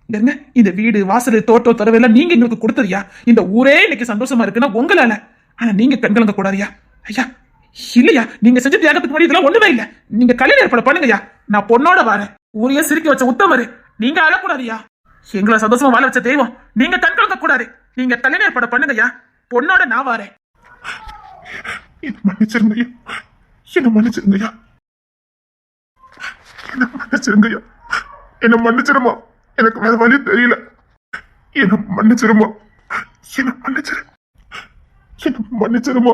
இருங்க, இந்த வீடு வாசல் தோட்டம் தரவெல்லாம் நீங்க எங்களுக்கு கொடுத்ததுயா. இந்த ஊரே இன்னைக்கு சந்தோஷமா இருக்குன்னா உங்களால. ஆனா நீங்க கண்கலங்க கூடாதுயா. ஐயா இல்லையா, நீங்க செஞ்ச தியாகத்துக்கு முன்னாடி இதெல்லாம் ஒண்ணுமே இல்ல. நீங்க கல்யாண ஏற்பாடு பண்ணுங்கய்யா. நான் பொண்ணோட வரேன். ஊரையே சிரிக்க வச்ச உத்தமரு நீங்க அழக்கூடாதுயா. எங்களை சந்தோஷமா வாழ வச்ச தெய்வம் நீங்க கண்கலங்க கூடாது. நீங்க கல்யாண ஏற்பாடு பண்ணுங்கய்யா. பொண்ணோட நான் வரேன். என்ன மன்னிச்சிருங்கய்யா, என்ன மன்னிச்சிருங்கய்யா, என்ன மன்னிச்சிருங்கய்யா, என்ன மன்னிச்சிருமா. எனக்கு வேற வழி தெரியல. என்ன மன்னிச்சிருமா, என்ன மன்னிச்சிரு, என்ன மன்னிச்சிருமா.